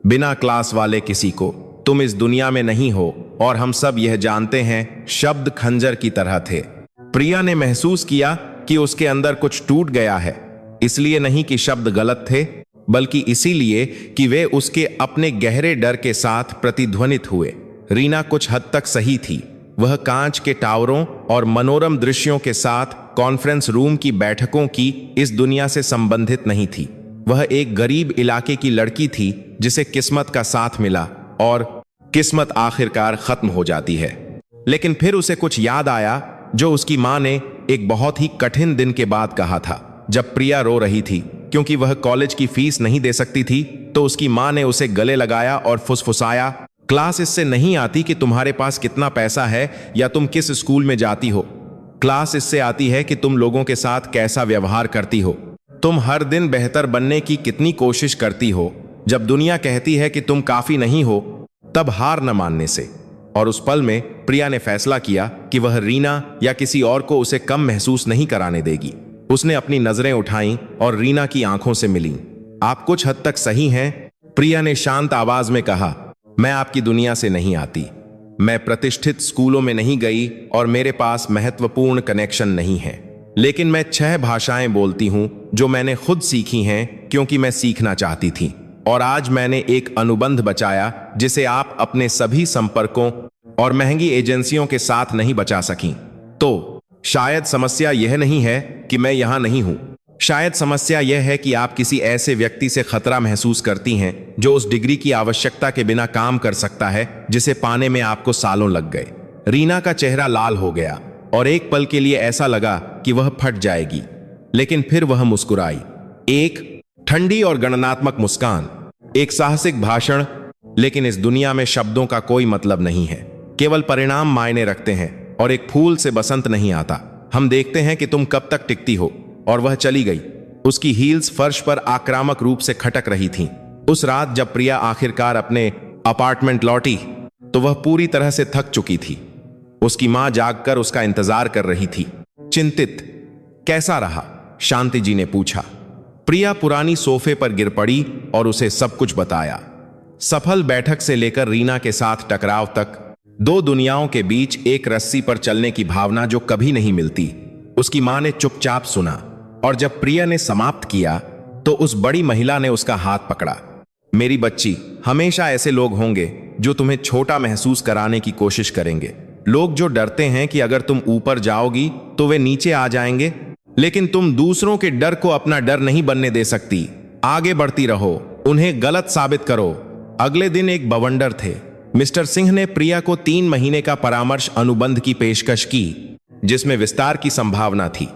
बिना क्लास वाले किसी को तुम इस दुनिया में नहीं हो, और हम सब यह जानते हैं। शब्द खंजर की तरह थे। प्रिया ने महसूस किया कि उसके अंदर कुछ टूट गया है, इसलिए नहीं कि शब्द गलत थे, बल्कि इसीलिए कि वे उसके अपने गहरे डर के साथ प्रतिध्वनित हुए। रीना कुछ हद तक सही थी। वह कांच के टावरों और मनोरम दृश्यों के साथ कॉन्फ्रेंस रूम की बैठकों की इस दुनिया से संबंधित नहीं थी। वह एक गरीब इलाके की लड़की थी जिसे किस्मत का साथ मिला, और किस्मत आखिरकार खत्म हो जाती है। लेकिन फिर उसे कुछ याद आया जो उसकी मां ने एक बहुत ही कठिन दिन के बाद कहा था। जब प्रिया रो रही थी क्योंकि वह कॉलेज की फीस नहीं दे सकती थी, तो उसकी मां ने उसे गले लगाया और फुसफुसाया, क्लास इससे नहीं आती कि तुम्हारे पास कितना पैसा है या तुम किस स्कूल में जाती हो। क्लास इससे आती है कि तुम लोगों के साथ कैसा व्यवहार करती हो। तुम हर दिन बेहतर बनने की कितनी कोशिश करती हो। जब दुनिया कहती है कि तुम काफी नहीं हो, तब हार न मानने से। और उस पल में प्रिया ने फैसला किया कि वह रीना या किसी और को उसे कम महसूस नहीं कराने देगी। उसने अपनी नजरें उठाईं और रीना की आंखों से मिलीं। आप कुछ हद तक सही हैं, प्रिया ने शांत आवाज में कहा। मैं आपकी दुनिया से नहीं आती। मैं प्रतिष्ठित स्कूलों में नहीं गई और मेरे पास महत्वपूर्ण कनेक्शन नहीं है। लेकिन मैं 6 भाषाएं बोलती हूं जो मैंने खुद सीखी हैं क्योंकि मैं सीखना चाहती थी। और आज मैंने एक अनुबंध बचाया जिसे आप अपने सभी संपर्कों और महंगी एजेंसियों के साथ नहीं बचा सकीं। तो शायद समस्या यह नहीं है कि मैं यहां नहीं हूं। शायद समस्या यह है कि आप किसी ऐसे व्यक्ति से खतरा महसूस करती हैं जो उस डिग्री की आवश्यकता के बिना काम कर सकता है जिसे पाने में आपको सालों लग गए। रीना का चेहरा लाल हो गया और एक पल के लिए ऐसा लगा कि वह फट जाएगी, लेकिन फिर वह मुस्कुराई। एक ठंडी और गणनात्मक मुस्कान, एक साहसिक भाषण। लेकिन इस दुनिया में शब्दों का कोई मतलब नहीं है, केवल परिणाम मायने रखते हैं। और एक फूल से बसंत नहीं आता। हम देखते हैं कि तुम कब तक टिकती हो। और वह चली गई। उसकी हील्स फर्श पर आक्रामक रूप से खटक रही थीं। उस रात जब प्रिया आखिरकार अपने अपार्टमेंट लौटी तो वह पूरी तरह से थक चुकी थी। उसकी मां जागकर उसका इंतजार कर रही थी, चिंतित। कैसा रहा? शांति जी ने पूछा। प्रिया पुरानी सोफे पर गिर पड़ी और उसे सब कुछ बताया। सफल बैठक से लेकर रीना के साथ टकराव तक, दो दुनियाओं के बीच एक रस्सी पर चलने की भावना जो कभी नहीं मिलती। उसकी मां ने चुपचाप सुना और जब प्रिया ने समाप्त किया तो उस बड़ी महिला ने उसका हाथ पकड़ा। मेरी बच्ची, हमेशा ऐसे लोग होंगे जो तुम्हें छोटा महसूस कराने की कोशिश करेंगे। लोग जो डरते हैं कि अगर तुम ऊपर जाओगी तो वे नीचे आ जाएंगे, लेकिन तुम दूसरों के डर को अपना डर नहीं बनने दे सकती। आगे बढ़ती रहो, उन्हें गलत साबित करो। अगले दिन एक बवंडर थे। मिस्टर सिंह ने प्रिया को 3 महीने का परामर्श अनुबंध की पेशकश की, जिसमें विस्तार की संभावना थी।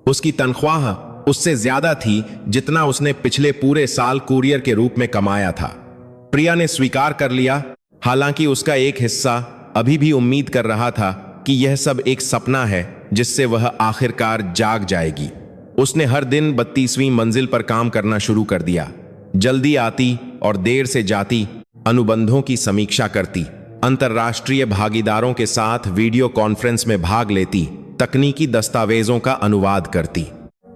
उसकी तनख्वाह उससे ज्यादा थी जितना उसने पिछले पूरे साल कुरियर के रूप में कमाया था। प्रिया ने स्वीकार कर लिया, हालांकि उसका एक हिस्सा अभी भी उम्मीद कर रहा था कि यह सब एक सपना है जिससे वह आखिरकार जाग जाएगी। उसने हर दिन 32वीं मंजिल पर काम करना शुरू कर दिया। जल्दी आती और देर से जाती अनुबंधों की समीक्षा करती, अंतर्राष्ट्रीय भागीदारों के साथ वीडियो कॉन्फ्रेंस में भाग लेती, तकनीकी दस्तावेजों का अनुवाद करती।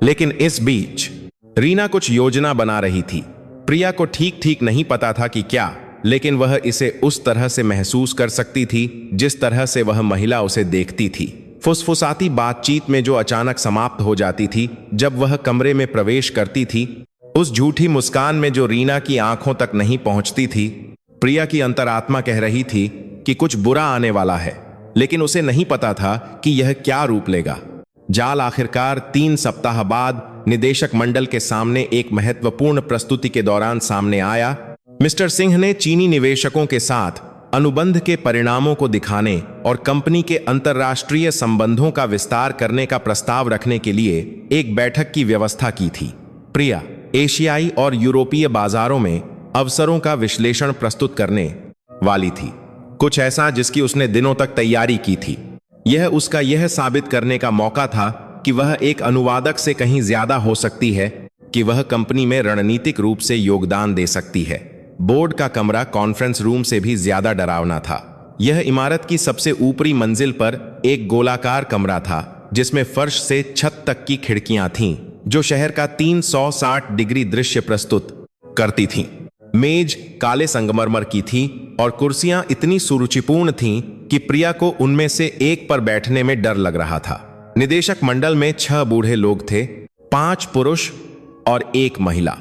लेकिन इस बीच रीना कुछ योजना बना रही थी। प्रिया को ठीक ठीक नहीं पता था कि क्या, लेकिन वह इसे उस तरह से महसूस कर सकती थी जिस तरह से वह महिला उसे देखती थी। फुसफुसाती बातचीत में जो अचानक समाप्त हो जाती थी जब वह कमरे में प्रवेश करती थी, उस झूठी मुस्कान में जो रीना की आंखों तक नहीं पहुंचती थी। प्रिया की अंतरात्मा कह रही थी कि कुछ बुरा आने वाला है, लेकिन उसे नहीं पता था कि यह क्या रूप लेगा। जाल आखिरकार 3 सप्ताह बाद निदेशक मंडल के सामने एक महत्वपूर्ण प्रस्तुति के दौरान सामने आया। मिस्टर सिंह ने चीनी निवेशकों के साथ अनुबंध के परिणामों को दिखाने और कंपनी के अंतर्राष्ट्रीय संबंधों का विस्तार करने का प्रस्ताव रखने के लिए एक बैठक की व्यवस्था की थी। प्रिया एशियाई और यूरोपीय बाजारों में अवसरों का विश्लेषण प्रस्तुत करने वाली थी, कुछ ऐसा जिसकी उसने दिनों तक तैयारी की थी। यह उसका यह साबित करने का मौका था कि वह एक अनुवादक से कहीं ज्यादा हो सकती है, कि वह कंपनी में रणनीतिक रूप से योगदान दे सकती है। बोर्ड का कमरा कॉन्फ्रेंस रूम से भी ज्यादा डरावना था। यह इमारत की सबसे ऊपरी मंजिल पर एक गोलाकार कमरा था जिसमें फर्श से छत तक की खिड़कियां थीं, जो शहर का 360 डिग्री दृश्य प्रस्तुत करती थीं। मेज काले संगमरमर की थी और कुर्सियां इतनी सुरुचिपूर्ण थीं कि प्रिया को उनमें से एक पर बैठने में डर लग रहा था। निदेशक मंडल में 6 बूढ़े लोग थे, 5 पुरुष और 1 महिला।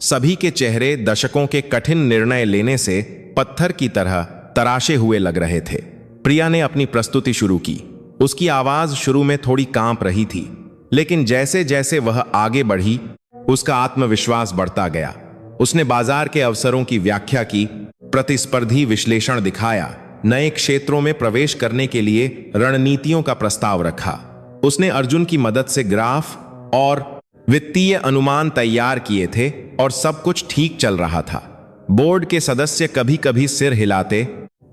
सभी के चेहरे दशकों के कठिन निर्णय लेने से पत्थर की तरह तराशे हुए लग रहे थे। प्रिया ने अपनी प्रस्तुति शुरू की। उसकी आवाज शुरू में थोड़ी कांप रही थी, लेकिन जैसे जैसे वह आगे बढ़ी, उसका आत्मविश्वास बढ़ता गया। उसने बाजार के अवसरों की व्याख्या की, प्रतिस्पर्धी विश्लेषण दिखाया, नए क्षेत्रों में प्रवेश करने के लिए रणनीतियों का प्रस्ताव रखा। उसने अर्जुन की मदद से ग्राफ और वित्तीय अनुमान तैयार किए थे और सब कुछ ठीक चल रहा था। बोर्ड के सदस्य कभी कभी सिर हिलाते,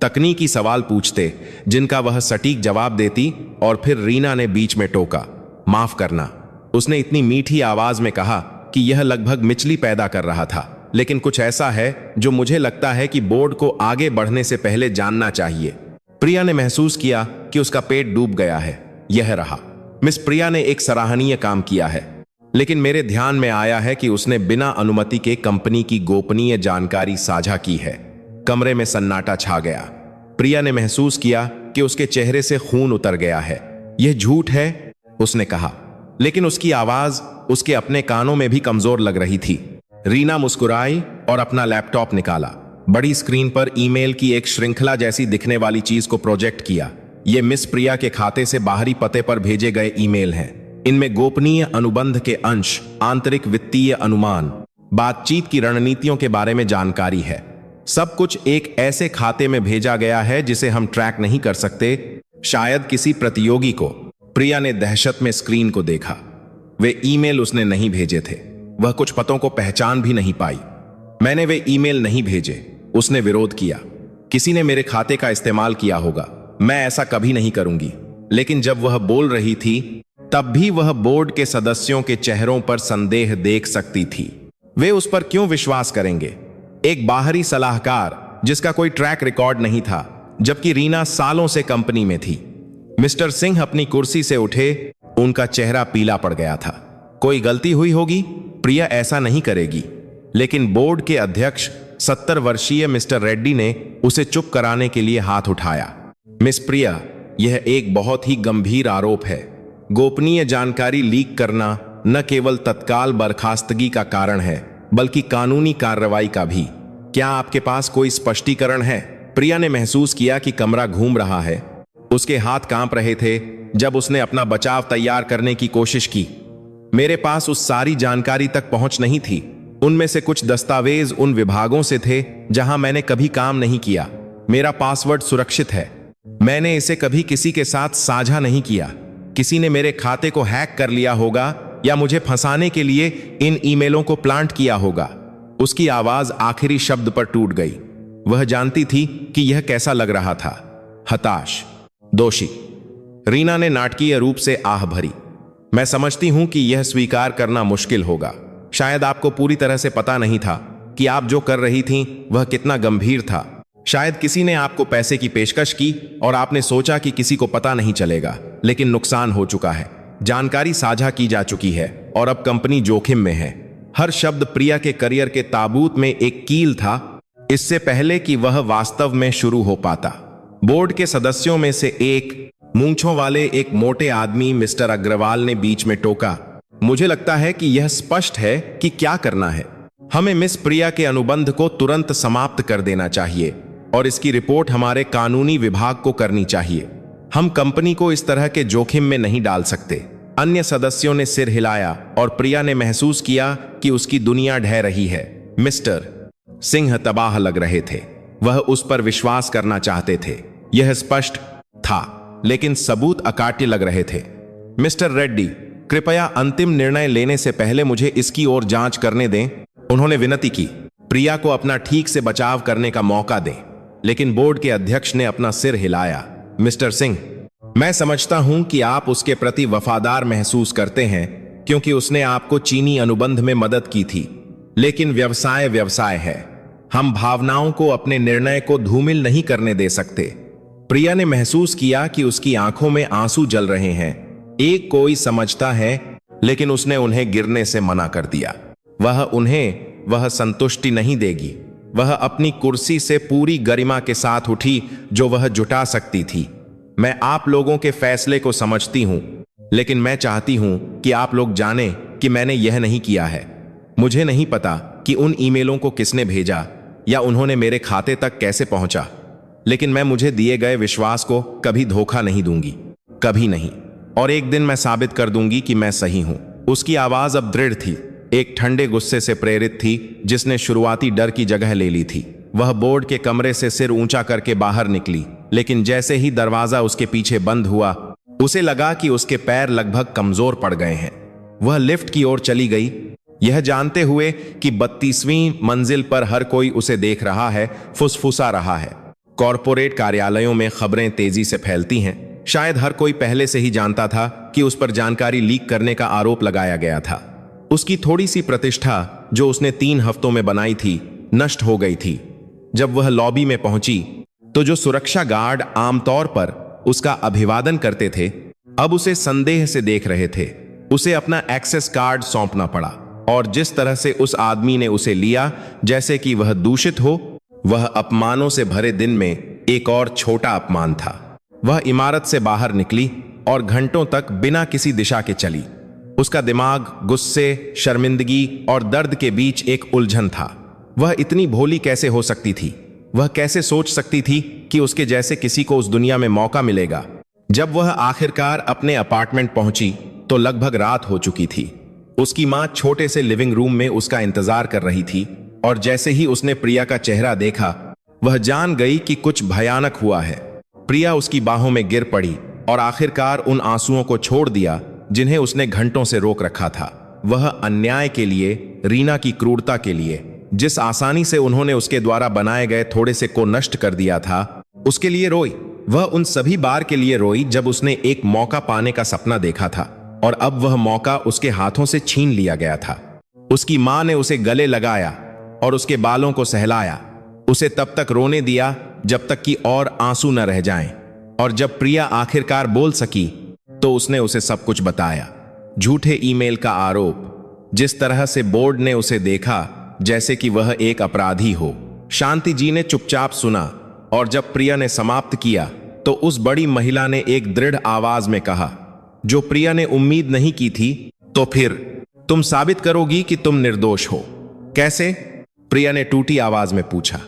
तकनीकी सवाल पूछते जिनका वह सटीक जवाब देती, और फिर रीना ने बीच में टोका, माफ करना। उसने इतनी मीठी आवाज में कहा कि यह लगभग मिचली पैदा कर रहा था, लेकिन कुछ ऐसा है जो मुझे लगता है कि बोर्ड को आगे बढ़ने से पहले जानना चाहिए। प्रिया ने महसूस किया कि उसका पेट डूब गया है। यह रहा, मिस प्रिया ने एक सराहनीय काम किया है, लेकिन मेरे ध्यान में आया है कि उसने बिना अनुमति के कंपनी की गोपनीय जानकारी साझा की है। कमरे में सन्नाटा छा गया। प्रिया ने महसूस किया कि उसके चेहरे से खून उतर गया है। यह झूठ है, उसने कहा, लेकिन उसकी आवाज उसके अपने कानों में भी कमजोर लग रही थी। रीना मुस्कुराई और अपना लैपटॉप निकाला। बड़ी स्क्रीन पर ईमेल की एक श्रृंखला जैसी दिखने वाली चीज को प्रोजेक्ट किया। ये मिस प्रिया के खाते से बाहरी पते पर भेजे गए ईमेल हैं। इनमें गोपनीय अनुबंध के अंश, आंतरिक वित्तीय अनुमान, बातचीत की रणनीतियों के बारे में जानकारी है। सब कुछ एक ऐसे खाते में भेजा गया है जिसे हम ट्रैक नहीं कर सकते, शायद किसी प्रतियोगी को। प्रिया ने दहशत में स्क्रीन को देखा। वे ईमेल उसने नहीं भेजे थे। वह कुछ पतों को पहचान भी नहीं पाई। मैंने वे ईमेल नहीं भेजे, उसने विरोध किया। किसी ने मेरे खाते का इस्तेमाल किया होगा। मैं ऐसा कभी नहीं करूंगी। लेकिन जब वह बोल रही थी, तब भी वह बोर्ड के सदस्यों के चेहरों पर संदेह देख सकती थी। वे उस पर क्यों विश्वास करेंगे? एक बाहरी सलाहकार जिसका कोई ट्रैक रिकॉर्ड नहीं था, जबकि रीना सालों से कंपनी में थी। मिस्टर सिंह अपनी कुर्सी से उठे। उनका चेहरा पीला पड़ गया था। कोई गलती हुई होगी, प्रिया ऐसा नहीं करेगी। लेकिन बोर्ड के अध्यक्ष 70 वर्षीय मिस्टर रेड्डी ने उसे चुप कराने के लिए हाथ उठाया। मिस प्रिया, यह एक बहुत ही गंभीर आरोप है। गोपनीय जानकारी लीक करना न केवल तत्काल बर्खास्तगी का कारण है, बल्कि कानूनी कार्रवाई का भी। क्या आपके पास कोई स्पष्टीकरण है? प्रिया ने महसूस किया कि कमरा घूम रहा है। उसके हाथ कांप रहे थे जब उसने अपना बचाव तैयार करने की कोशिश की। मेरे पास उस सारी जानकारी तक पहुंच नहीं थी। उनमें से कुछ दस्तावेज उन विभागों से थे जहां मैंने कभी काम नहीं किया। मेरा पासवर्ड सुरक्षित है। मैंने इसे कभी किसी के साथ साझा नहीं किया। किसी ने मेरे खाते को हैक कर लिया होगा या मुझे फंसाने के लिए इन ईमेलों को प्लांट किया होगा। उसकी आवाज आखिरी शब्द पर टूट गई। वह जानती थी कि यह कैसा लग रहा था। हताश, दोषी। रीना ने नाटकीय रूप से आह भरी। मैं समझती हूं कि यह स्वीकार करना मुश्किल होगा। शायद आपको पूरी तरह से पता नहीं था कि आप जो कर रही थीं वह कितना गंभीर था। शायद किसी ने आपको पैसे की पेशकश की और आपने सोचा कि किसी को पता नहीं चलेगा, लेकिन नुकसान हो चुका है। जानकारी साझा की जा चुकी है और अब कंपनी जोखिम में है। हर शब्द प्रिया के करियर के ताबूत में एक कील था, इससे पहले कि वह वास्तव में शुरू हो पाता। बोर्ड के सदस्यों में से एक, मूंछों वाले एक मोटे आदमी मिस्टर अग्रवाल ने बीच में टोका, मुझे लगता है कि यह स्पष्ट है कि क्या करना है। हमें मिस प्रिया के अनुबंध को तुरंत समाप्त कर देना चाहिए और इसकी रिपोर्ट हमारे कानूनी विभाग को करनी चाहिए। हम कंपनी को इस तरह के जोखिम में नहीं डाल सकते। अन्य सदस्यों ने सिर हिलाया और प्रिया ने महसूस किया कि उसकी दुनिया ढह रही है। मिस्टर सिंह तबाह लग रहे थे। वह उस पर विश्वास करना चाहते थे, यह स्पष्ट था, लेकिन सबूत अकाट्य लग रहे थे। मिस्टर रेड्डी, कृपया अंतिम निर्णय लेने से पहले मुझे इसकी ओर जांच करने दें, उन्होंने विनती की। प्रिया को अपना ठीक से बचाव करने का मौका दें, लेकिन बोर्ड के अध्यक्ष ने अपना सिर हिलाया। मिस्टर सिंह, मैं समझता हूं कि आप उसके प्रति वफादार महसूस करते हैं क्योंकि उसने आपको चीनी अनुबंध में मदद की थी, लेकिन व्यवसाय व्यवसाय है। हम भावनाओं को अपने निर्णय को धूमिल नहीं करने दे सकते। प्रिया ने महसूस किया कि उसकी आंखों में आंसू जल रहे हैं। एक कोई समझता है, लेकिन उसने उन्हें गिरने से मना कर दिया। वह संतुष्टि नहीं देगी। वह अपनी कुर्सी से पूरी गरिमा के साथ उठी जो वह जुटा सकती थी। मैं आप लोगों के फैसले को समझती हूं, लेकिन मैं चाहती हूं कि आप लोग जानें कि मैंने यह नहीं किया है। मुझे नहीं पता कि उन ईमेलों को किसने भेजा या उन्होंने मेरे खाते तक कैसे पहुंचा, लेकिन मैं मुझे दिए गए विश्वास को कभी धोखा नहीं दूंगी, कभी नहीं। और एक दिन मैं साबित कर दूंगी कि मैं सही हूं। उसकी आवाज अब दृढ़ थी, एक ठंडे गुस्से से प्रेरित थी जिसने शुरुआती डर की जगह ले ली थी। वह बोर्ड के कमरे से सिर ऊंचा करके बाहर निकली, लेकिन जैसे ही दरवाजा उसके पीछे बंद हुआ, उसे लगा कि उसके पैर लगभग कमजोर पड़ गए हैं। वह लिफ्ट की ओर चली गई, यह जानते हुए कि 32वीं मंजिल पर हर कोई उसे देख रहा है, फुसफुसा रहा है। कॉरपोरेट कार्यालयों में खबरें तेजी से फैलती हैं। शायद हर कोई पहले से ही जानता था कि उस पर जानकारी लीक करने का आरोप लगाया गया था। उसकी थोड़ी सी प्रतिष्ठा जो उसने 3 हफ्तों में बनाई थी, नष्ट हो गई थी। जब वह लॉबी में पहुंची तो जो सुरक्षा गार्ड आमतौर पर उसका अभिवादन करते थे, अब उसे संदेह से देख रहे थे। उसे अपना एक्सेस कार्ड सौंपना पड़ा, और जिस तरह से उस आदमी ने उसे लिया जैसे कि वह दूषित हो, वह अपमानों से भरे दिन में एक और छोटा अपमान था। वह इमारत से बाहर निकली और घंटों तक बिना किसी दिशा के चली। उसका दिमाग गुस्से, शर्मिंदगी और दर्द के बीच एक उलझन था। वह इतनी भोली कैसे हो सकती थी? वह कैसे सोच सकती थी कि उसके जैसे किसी को उस दुनिया में मौका मिलेगा? जब वह आखिरकार अपने अपार्टमेंट पहुंची तो लगभग रात हो चुकी थी। उसकी मां छोटे से लिविंग रूम में उसका इंतजार कर रही थी, और जैसे ही उसने प्रिया का चेहरा देखा, वह जान गई कि कुछ भयानक हुआ है। प्रिया उसकी बाहों में गिर पड़ी और आखिरकार उन आंसुओं को छोड़ दिया जिन्हें उसने घंटों से रोक रखा था। वह अन्याय के लिए, रीना की क्रूरता के लिए, जिस आसानी से उन्होंने उसके द्वारा बनाए गए थोड़े से को नष्ट कर दिया था, उसके लिए रोई। वह उन सभी बार के लिए रोई जब उसने एक मौका पाने का सपना देखा था, और अब वह मौका उसके हाथों से छीन लिया गया था। उसकी मां ने उसे गले लगाया और उसके बालों को सहलाया, उसे तब तक रोने दिया जब तक कि और आंसू न रह जाएं। और जब प्रिया आखिरकार बोल सकी तो उसने उसे सब कुछ बताया। झूठे ईमेल का आरोप, जिस तरह से बोर्ड ने उसे देखा जैसे कि वह एक अपराधी हो। शांति जी ने चुपचाप सुना, और जब प्रिया ने समाप्त किया तो उस बड़ी महिला ने एक दृढ़ आवाज में कहा, जो प्रिया ने उम्मीद नहीं की थी, तो फिर तुम साबित करोगी कि तुम निर्दोष हो। कैसे? प्रिया ने टूटी आवाज में पूछा।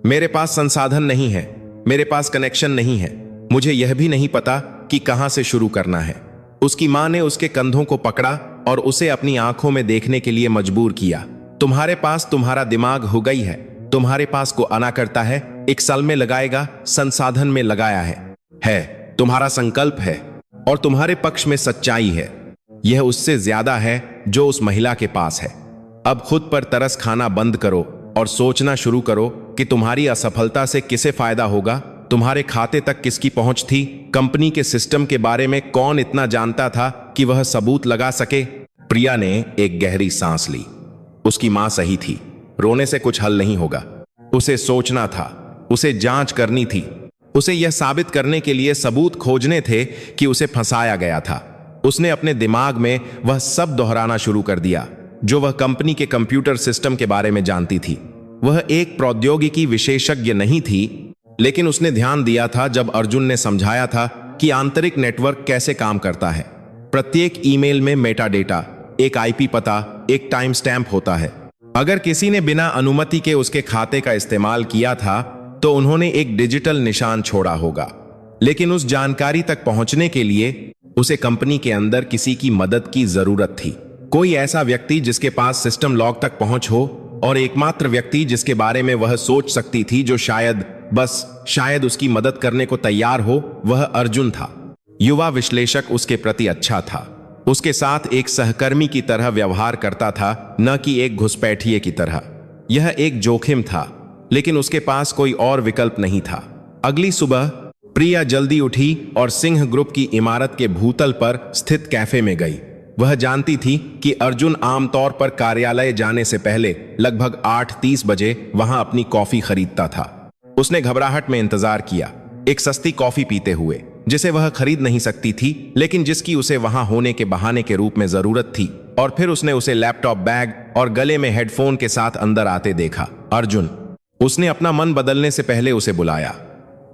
मेरे पास संसाधन नहीं है, मेरे पास कनेक्शन नहीं है, मुझे यह भी नहीं पता कि कहां से शुरू करना है। उसकी मां ने उसके कंधों को पकड़ा और उसे अपनी आंखों में देखने के लिए मजबूर किया। तुम्हारे पास तुम्हारा दिमाग हो गई है, तुम्हारे पास को आना करता है, एक साल में लगाएगा, संसाधन में लगाया है, तुम्हारा संकल्प है और तुम्हारे पक्ष में सच्चाई है। यह उससे ज्यादा है जो उस महिला के पास है। अब खुद पर तरस खाना बंद करो और सोचना शुरू करो कि तुम्हारी असफलता से किसे फायदा होगा। तुम्हारे खाते तक किसकी पहुंच थी? कंपनी के सिस्टम के बारे में कौन इतना जानता था कि वह सबूत लगा सके? प्रिया ने एक गहरी सांस ली। उसकी मां सही थी, रोने से कुछ हल नहीं होगा। उसे सोचना था, उसे जांच करनी थी, उसे यह साबित करने के लिए सबूत खोजने थे कि उसे फंसाया गया था। उसने अपने दिमाग में वह सब दोहराना शुरू कर दिया जो वह कंपनी के कंप्यूटर सिस्टम के बारे में जानती थी। वह एक प्रौद्योगिकी विशेषज्ञ नहीं थी, लेकिन उसने ध्यान दिया था जब अर्जुन ने समझाया था कि आंतरिक नेटवर्क कैसे काम करता है। प्रत्येक ईमेल में मेटा डेटा, एक आईपी पता, एक टाइम स्टैंप होता है। अगर किसी ने बिना अनुमति के उसके खाते का इस्तेमाल किया था तो उन्होंने एक डिजिटल निशान छोड़ा होगा। लेकिन उस जानकारी तक पहुंचने के लिए उसे कंपनी के अंदर किसी की मदद की जरूरत थी। कोई ऐसा व्यक्ति जिसके पास सिस्टम लॉग तक पहुंच हो, और एकमात्र व्यक्ति जिसके बारे में वह सोच सकती थी, जो शायद, बस शायद उसकी मदद करने को तैयार हो, वह अर्जुन था। युवा विश्लेषक उसके प्रति अच्छा था, उसके साथ एक सहकर्मी की तरह व्यवहार करता था, न कि एक घुसपैठिए की तरह। यह एक जोखिम था, लेकिन उसके पास कोई और विकल्प नहीं था। अगली सुबह प्रिया जल्दी उठी और सिंह ग्रुप की इमारत के भूतल पर स्थित कैफे में गई। वह जानती थी कि अर्जुन आमतौर पर कार्यालय जाने से पहले लगभग 8:30 बजे वहां अपनी कॉफी खरीदता था। उसने घबराहट में इंतजार किया, एक सस्ती कॉफी पीते हुए, जिसे वह खरीद नहीं सकती थी, लेकिन जिसकी उसे वहां होने के बहाने के रूप में जरूरत थी। और फिर उसने उसे लैपटॉप बैग और गले में हेडफोन के साथ अंदर आते देखा। अर्जुन। उसने अपना मन बदलने से पहले उसे बुलाया।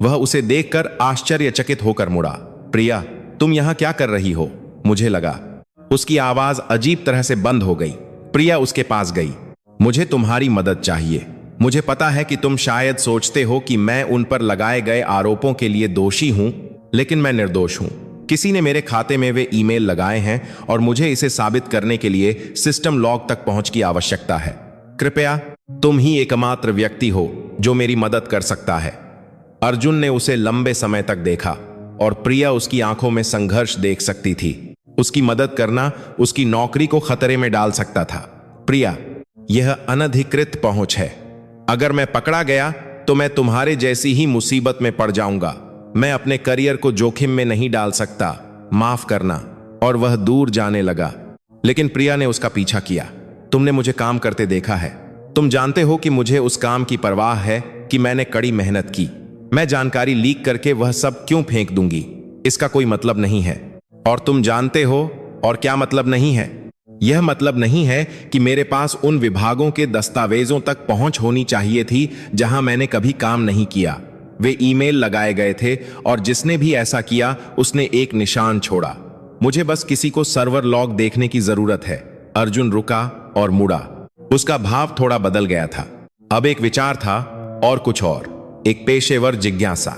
वह उसे देखकर आश्चर्यचकित होकर मुड़ा। प्रिया, तुम यहां क्या कर रही हो? मुझे लगा। उसकी आवाज अजीब तरह से बंद हो गई। प्रिया उसके पास गई। मुझे तुम्हारी मदद चाहिए। मुझे पता है कि तुम शायद सोचते हो कि मैं उन पर लगाए गए आरोपों के लिए दोषी हूं, लेकिन मैं निर्दोष हूं। किसी ने मेरे खाते में वे ईमेल लगाए हैं और मुझे इसे साबित करने के लिए सिस्टम लॉग तक पहुंच की आवश्यकता है। कृपया, तुम ही एकमात्र व्यक्ति हो जो मेरी मदद कर सकता है। अर्जुन ने उसे लंबे समय तक देखा और प्रिया उसकी आंखों में संघर्ष देख सकती थी। उसकी मदद करना उसकी नौकरी को खतरे में डाल सकता था। प्रिया, यह अनधिकृत पहुंच है। अगर मैं पकड़ा गया तो मैं तुम्हारे जैसी ही मुसीबत में पड़ जाऊंगा। मैं अपने करियर को जोखिम में नहीं डाल सकता, माफ करना। और वह दूर जाने लगा। लेकिन प्रिया ने उसका पीछा किया। तुमने मुझे काम करते देखा है। तुम जानते हो कि मुझे उस काम की परवाह है कि मैंने कड़ी मेहनत की। मैं जानकारी लीक करके वह सब क्यों फेंक दूंगी? इसका कोई मतलब नहीं है। और तुम जानते हो और क्या मतलब नहीं है? यह मतलब नहीं है कि मेरे पास उन विभागों के दस्तावेजों तक पहुंच होनी चाहिए थी जहां मैंने कभी काम नहीं किया। वे ईमेल लगाए गए थे और जिसने भी ऐसा किया उसने एक निशान छोड़ा। मुझे बस किसी को सर्वर लॉग देखने की जरूरत है। अर्जुन रुका और मुड़ा। उसका भाव थोड़ा बदल गया था। अब एक विचार था और कुछ और, एक पेशेवर जिज्ञासा।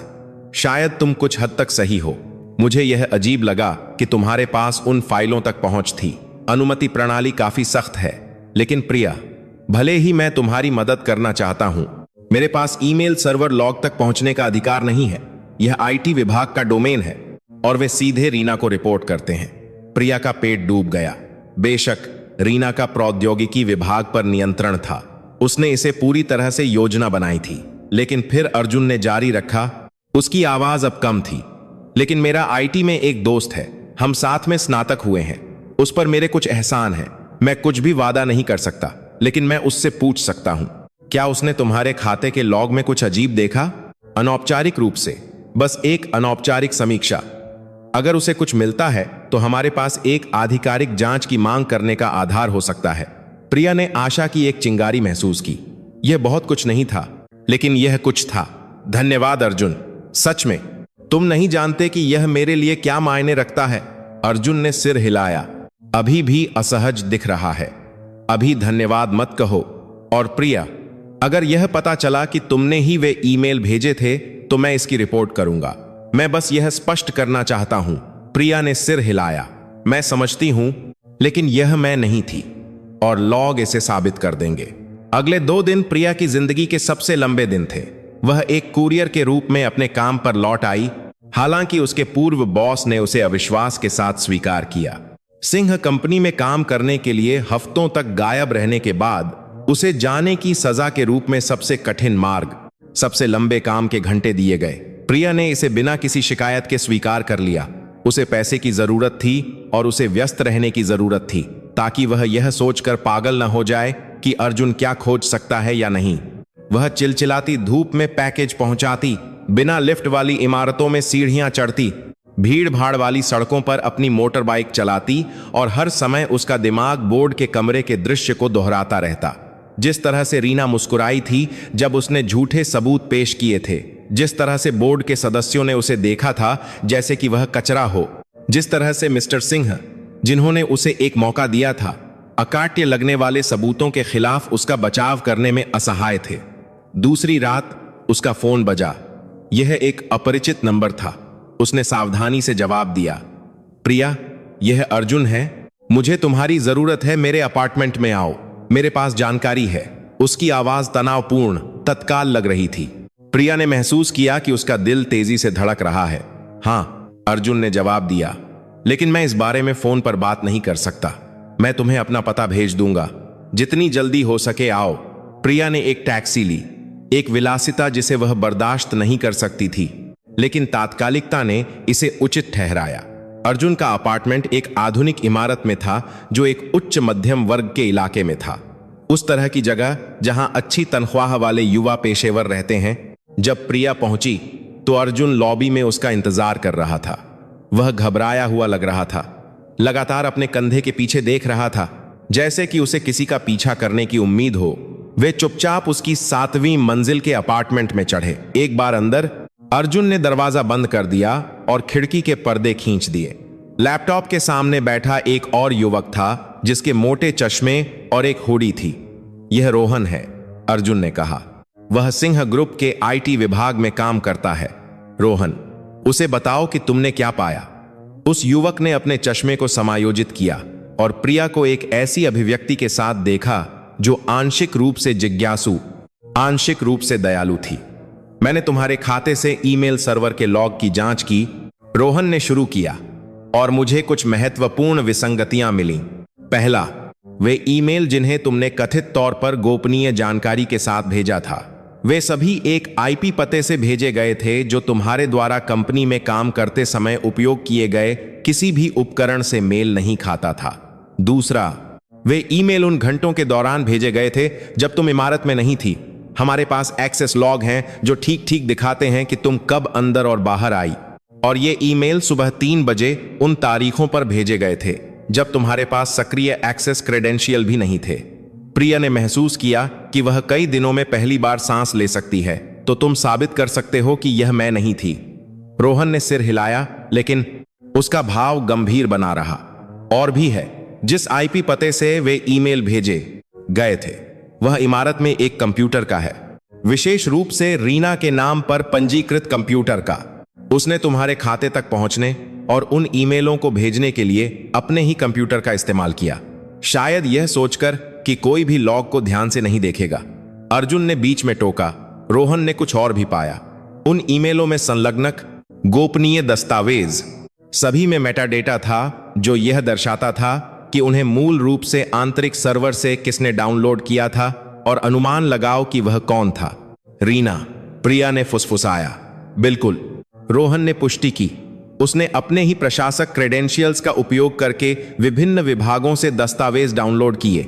शायद तुम कुछ हद तक सही हो। मुझे यह अजीब लगा कि तुम्हारे पास उन फाइलों तक पहुंच थी। अनुमति प्रणाली काफी सख्त है। लेकिन प्रिया, भले ही मैं तुम्हारी मदद करना चाहता हूं, मेरे पास ईमेल सर्वर लॉग तक पहुंचने का अधिकार नहीं है। यह आईटी विभाग का डोमेन है और वे सीधे रीना को रिपोर्ट करते हैं। प्रिया का पेट डूब गया। बेशक रीना का प्रौद्योगिकी विभाग पर नियंत्रण था, उसने इसे पूरी तरह से योजना बनाई थी। लेकिन फिर अर्जुन ने जारी रखा। उसकी आवाज अब कम थी। लेकिन मेरा आईटी में एक दोस्त है, हम साथ में स्नातक हुए हैं। उस पर मेरे कुछ एहसान हैं। मैं कुछ भी वादा नहीं कर सकता, लेकिन मैं उससे पूछ सकता हूं। क्या उसने तुम्हारे खाते के लॉग में कुछ अजीब देखा? अनौपचारिक रूप से, बस एक अनौपचारिक समीक्षा। अगर उसे कुछ मिलता है तो हमारे पास एक आधिकारिक जांच की मांग करने का आधार हो सकता है। प्रिया ने आशा की एक चिंगारी महसूस की। यह बहुत कुछ नहीं था, लेकिन यह कुछ था। धन्यवाद अर्जुन, सच में। तुम नहीं जानते कि यह मेरे लिए क्या मायने रखता है। अर्जुन ने सिर हिलाया। अभी भी असहज दिख रहा है। अभी धन्यवाद मत कहो। और प्रिया, अगर यह पता चला कि तुमने ही वे ईमेल भेजे थे तो मैं इसकी रिपोर्ट करूंगा। मैं बस यह स्पष्ट करना चाहता हूं। प्रिया ने सिर हिलाया। मैं समझती हूं, लेकिन यह मैं नहीं थी और लॉग इसे साबित कर देंगे। अगले 2 दिन प्रिया की जिंदगी के सबसे लंबे दिन थे। वह एक कुरियर के रूप में अपने काम पर लौट आई, हालांकि उसके पूर्व बॉस ने उसे अविश्वास के साथ स्वीकार किया। सिंह कंपनी में काम करने के लिए हफ्तों तक गायब रहने के बाद उसे जाने की सजा के रूप में सबसे कठिन मार्ग, सबसे लंबे काम के घंटे दिए गए। प्रिया ने इसे बिना किसी शिकायत के स्वीकार कर लिया। उसे पैसे की जरूरत थी और उसे व्यस्त रहने की जरूरत थी, ताकि वह यह सोचकर पागल न हो जाए कि अर्जुन क्या खोज सकता है या नहीं। वह चिलचिलाती धूप में पैकेज पहुंचाती, बिना लिफ्ट वाली इमारतों में सीढ़ियां चढ़ती, भीड़ भाड़ वाली सड़कों पर अपनी मोटर बाइक चलाती और हर समय उसका दिमाग बोर्ड के कमरे के दृश्य को दोहराता रहता। जिस तरह से रीना मुस्कुराई थी जब उसने झूठे सबूत पेश किए थे, जिस तरह से बोर्ड के सदस्यों ने उसे देखा था जैसे कि वह कचरा हो, जिस तरह से मिस्टर सिंह, जिन्होंने उसे एक मौका दिया था, अकाट्य लगने वाले सबूतों के खिलाफ उसका बचाव करने में असहाय थे। दूसरी रात उसका फोन बजा। यह एक अपरिचित नंबर था। उसने सावधानी से जवाब दिया। प्रिया, यह अर्जुन है। मुझे तुम्हारी जरूरत है। मेरे अपार्टमेंट में आओ, मेरे पास जानकारी है। उसकी आवाज तनावपूर्ण, तत्काल लग रही थी। प्रिया ने महसूस किया कि उसका दिल तेजी से धड़क रहा है। हां, अर्जुन ने जवाब दिया, लेकिन मैं इस बारे में फोन पर बात नहीं कर सकता। मैं तुम्हें अपना पता भेज दूंगा। जितनी जल्दी हो सके आओ। प्रिया ने एक टैक्सी ली, एक विलासिता जिसे वह बर्दाश्त नहीं कर सकती थी, लेकिन तात्कालिकता ने इसे उचित ठहराया। अर्जुन का अपार्टमेंट एक आधुनिक इमारत में था जो एक उच्च मध्यम वर्ग के इलाके में था। उस तरह की जगह जहां अच्छी तनख्वाह वाले युवा पेशेवर रहते हैं। जब प्रिया पहुंची तो अर्जुन लॉबी में उसका इंतजार कर रहा था। वह घबराया हुआ लग रहा था, लगातार अपने कंधे के पीछे देख रहा था, जैसे कि उसे किसी का पीछा करने की उम्मीद हो। वे चुपचाप उसकी 7वीं मंजिल के अपार्टमेंट में चढ़े। एक बार अंदर, अर्जुन ने दरवाजा बंद कर दिया और खिड़की के पर्दे खींच दिए। लैपटॉप के सामने बैठा एक और युवक था जिसके मोटे चश्मे और एक हुडी थी। यह रोहन है, अर्जुन ने कहा। वह सिंह ग्रुप के आईटी विभाग में काम करता है। रोहन, उसे बताओ कि तुमने क्या पाया। उस युवक ने अपने चश्मे को समायोजित किया और प्रिया को एक ऐसी अभिव्यक्ति के साथ देखा जो आंशिक रूप से जिज्ञासु, आंशिक रूप से दयालु थी। मैंने तुम्हारे खाते से ईमेल सर्वर के लॉग की जांच की, रोहन ने शुरू किया, और मुझे कुछ महत्वपूर्ण विसंगतियां मिली। पहला, वे ईमेल जिन्हें तुमने कथित तौर पर गोपनीय जानकारी के साथ भेजा था, वे सभी एक आईपी पते से भेजे गए थे जो तुम्हारे द्वारा कंपनी में काम करते समय उपयोग किए गए किसी भी उपकरण से मेल नहीं खाता था। दूसरा, वे ईमेल उन घंटों के दौरान भेजे गए थे जब तुम इमारत में नहीं थी। हमारे पास एक्सेस लॉग हैं जो ठीक ठीक दिखाते हैं कि तुम कब अंदर और बाहर आई, और ये ईमेल सुबह 3 बजे उन तारीखों पर भेजे गए थे जब तुम्हारे पास सक्रिय एक्सेस क्रेडेंशियल भी नहीं थे। प्रिया ने महसूस किया कि वह कई दिनों में पहली बार सांस ले सकती है। तो तुम साबित कर सकते हो कि यह मैं नहीं थी। रोहन ने सिर हिलाया, लेकिन उसका भाव गंभीर बना रहा। और भी है, जिस आईपी पते से वे ईमेल भेजे गए थे वह इमारत में एक कंप्यूटर का है, विशेष रूप से रीना के नाम पर पंजीकृत कंप्यूटर का। उसने तुम्हारे खाते तक पहुंचने और उन ईमेलों को भेजने के लिए अपने ही कंप्यूटर का इस्तेमाल किया, शायद यह सोचकर कि कोई भी लॉग को ध्यान से नहीं देखेगा। अर्जुन ने बीच में टोका। रोहन ने कुछ और भी पाया। उन ईमेलों में संलग्न गोपनीय दस्तावेज, सभी में मेटाडेटा था जो यह दर्शाता था कि उन्हें मूल रूप से आंतरिक सर्वर से किसने डाउनलोड किया था, और अनुमान लगाओ कि वह कौन था। रीना, प्रिया ने फुसफुसाया। बिल्कुल, रोहन ने पुष्टि की। उसने अपने ही प्रशासक क्रेडेंशियल्स का उपयोग करके विभिन्न विभागों से दस्तावेज डाउनलोड किए।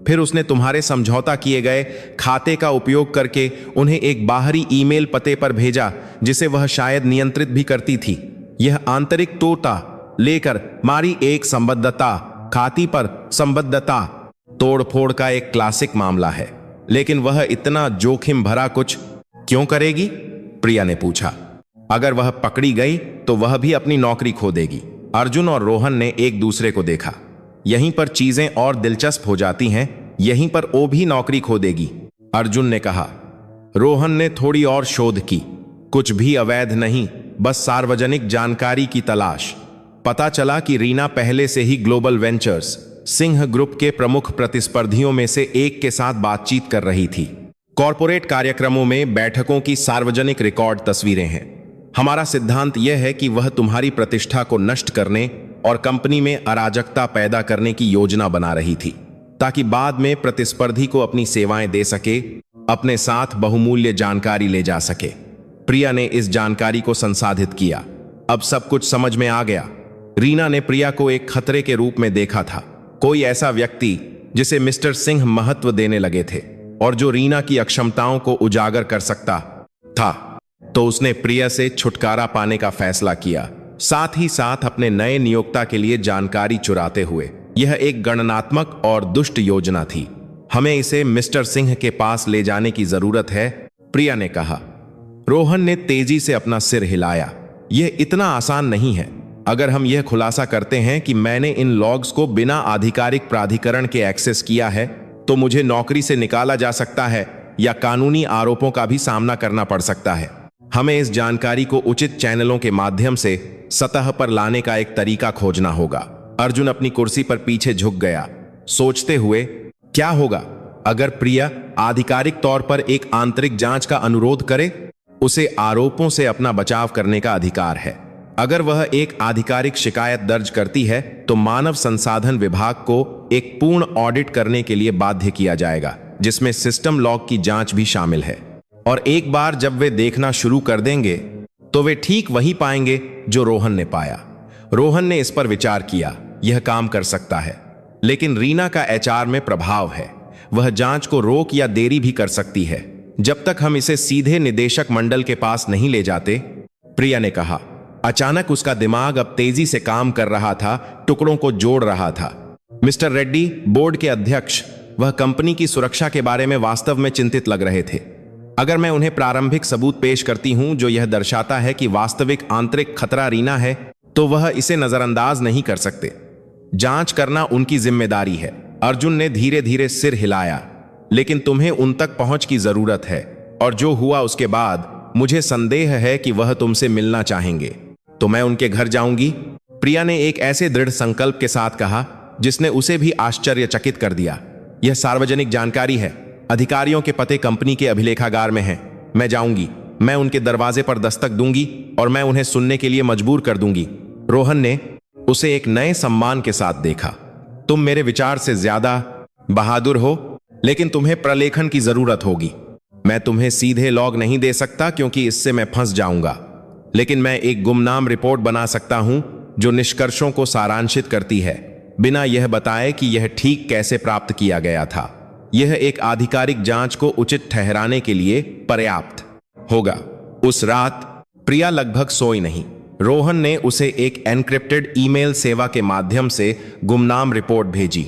फिर उसने तुम्हारे समझौता किए गए खाते का उपयोग करके उन्हें एक बाहरी ईमेल पते पर भेजा जिसे वह शायद नियंत्रित भी करती थी। यह आंतरिक तोता लेकर मारी एक संबद्धता, खाती पर संबद्धता तोड़फोड़ का एक क्लासिक मामला है। लेकिन वह इतना जोखिम भरा कुछ क्यों करेगी? प्रिया ने पूछा। अगर वह पकड़ी गई तो वह भी अपनी नौकरी खो देगी। अर्जुन और रोहन ने एक दूसरे को देखा। यहीं पर चीजें और दिलचस्प हो जाती हैं, यहीं पर वो भी नौकरी खो देगी, अर्जुन ने कहा। रोहन ने थोड़ी और शोध की। कुछ भी अवैध नहीं, बस सार्वजनिक जानकारी की तलाश। पता चला कि रीना पहले से ही ग्लोबल वेंचर्स सिंह ग्रुप के प्रमुख प्रतिस्पर्धियों में से एक के साथ बातचीत कर रही थी। कॉरपोरेट कार्यक्रमों में बैठकों की सार्वजनिक रिकॉर्ड तस्वीरें हैं। हमारा सिद्धांत यह है कि वह तुम्हारी प्रतिष्ठा को नष्ट करने और कंपनी में अराजकता पैदा करने की योजना बना रही थी, ताकि बाद में प्रतिस्पर्धी को अपनी सेवाएं दे सके, अपने साथ बहुमूल्य जानकारी ले जा सके। प्रिया ने इस जानकारी को संसाधित किया। अब सब कुछ समझ में आ गया। रीना ने प्रिया को एक खतरे के रूप में देखा था, कोई ऐसा व्यक्ति जिसे मिस्टर सिंह महत्व देने लगे थे और जो रीना की अक्षमताओं को उजागर कर सकता था। तो उसने प्रिया से छुटकारा पाने का फैसला किया, साथ ही साथ अपने नए नियोक्ता के लिए जानकारी चुराते हुए। यह एक गणनात्मक और दुष्ट योजना थी। हमें इसे मिस्टर सिंह के पास ले जाने की जरूरत है, प्रिया ने कहा। रोहन ने तेजी से अपना सिर हिलाया। यह इतना आसान नहीं है। अगर हम यह खुलासा करते हैं कि मैंने इन लॉग्स को बिना आधिकारिक प्राधिकरण के एक्सेस किया है, तो मुझे नौकरी से निकाला जा सकता है या कानूनी आरोपों का भी सामना करना पड़ सकता है। हमें इस जानकारी को उचित चैनलों के माध्यम से सतह पर लाने का एक तरीका खोजना होगा। अर्जुन अपनी कुर्सी पर पीछे झुक गया, सोचते हुए, क्या होगा अगर प्रिया आधिकारिक तौर पर एक आंतरिक जांच का अनुरोध करे? उसे आरोपों से अपना बचाव करने का अधिकार है। अगर वह एक आधिकारिक शिकायत दर्ज करती है तो मानव संसाधन विभाग को एक पूर्ण ऑडिट करने के लिए बाध्य किया जाएगा, जिसमें सिस्टम लॉग की जांच भी शामिल है। और एक बार जब वे देखना शुरू कर देंगे तो वे ठीक वही पाएंगे जो रोहन ने पाया। रोहन ने इस पर विचार किया, यह काम कर सकता है, लेकिन रीना का एचआर में प्रभाव है। वह जांच को रोक या देरी भी कर सकती है, जब तक हम इसे सीधे निदेशक मंडल के पास नहीं ले जाते, प्रिया ने कहा। अचानक उसका दिमाग अब तेजी से काम कर रहा था, टुकड़ों को जोड़ रहा था। मिस्टर रेड्डी, बोर्ड के अध्यक्ष, वह कंपनी की सुरक्षा के बारे में वास्तव में चिंतित लग रहे थे। अगर मैं उन्हें प्रारंभिक सबूत पेश करती हूं जो यह दर्शाता है कि वास्तविक आंतरिक खतरा रीना है, तो वह इसे नजरअंदाज नहीं कर सकते। जांच करना उनकी जिम्मेदारी है। अर्जुन ने धीरे धीरे सिर हिलाया। लेकिन तुम्हें उन तक पहुंच की जरूरत है, और जो हुआ उसके बाद मुझे संदेह है कि वह तुमसे मिलना चाहेंगे। तो मैं उनके घर जाऊंगी, प्रिया ने एक ऐसे दृढ़ संकल्प के साथ कहा जिसने उसे भी आश्चर्यचकित कर दिया। यह सार्वजनिक जानकारी है, अधिकारियों के पते कंपनी के अभिलेखागार में हैं। मैं जाऊंगी, मैं उनके दरवाजे पर दस्तक दूंगी और मैं उन्हें सुनने के लिए मजबूर कर दूंगी। रोहन ने उसे एक नए सम्मान के साथ देखा। तुम मेरे विचार से ज्यादा बहादुर हो, लेकिन तुम्हें प्रलेखन की जरूरत होगी। मैं तुम्हें सीधे लॉग नहीं दे सकता क्योंकि इससे मैं फंस जाऊंगा, लेकिन मैं एक गुमनाम रिपोर्ट बना सकता हूं जो निष्कर्षों को सारांशित करती है, बिना यह बताए कि यह ठीक कैसे प्राप्त किया गया था। यह एक आधिकारिक जांच को उचित ठहराने के लिए पर्याप्त होगा। उस रात प्रिया लगभग सोई नहीं। रोहन ने उसे एक एन्क्रिप्टेड ईमेल सेवा के माध्यम से गुमनाम रिपोर्ट भेजी।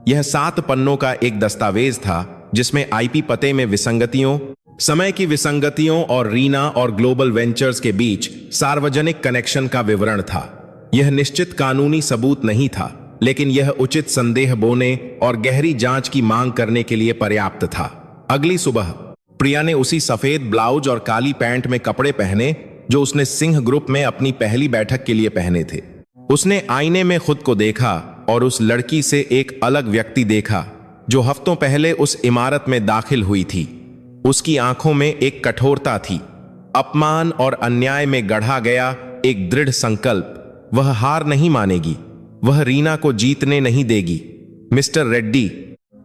यह 7 पन्नों का एक दस्तावेज था जिसमें आईपी पते में विसंगतियों, समय की विसंगतियों और रीना और ग्लोबल वेंचर्स के बीच सार्वजनिक कनेक्शन का विवरण था। यह निश्चित कानूनी सबूत नहीं था, लेकिन यह उचित संदेह बोने और गहरी जांच की मांग करने के लिए पर्याप्त था। अगली सुबह प्रिया ने उसी सफेद ब्लाउज और काली पैंट में कपड़े पहने जो उसने सिंह ग्रुप में अपनी पहली बैठक के लिए पहने थे। उसने आईने में खुद को देखा और उस लड़की से एक अलग व्यक्ति देखा जो हफ्तों पहले उस इमारत में दाखिल हुई थी। उसकी आंखों में एक कठोरता थी, अपमान और अन्याय में गढ़ा गया एक दृढ़ संकल्प। वह हार नहीं मानेगी, वह रीना को जीतने नहीं देगी। मिस्टर रेड्डी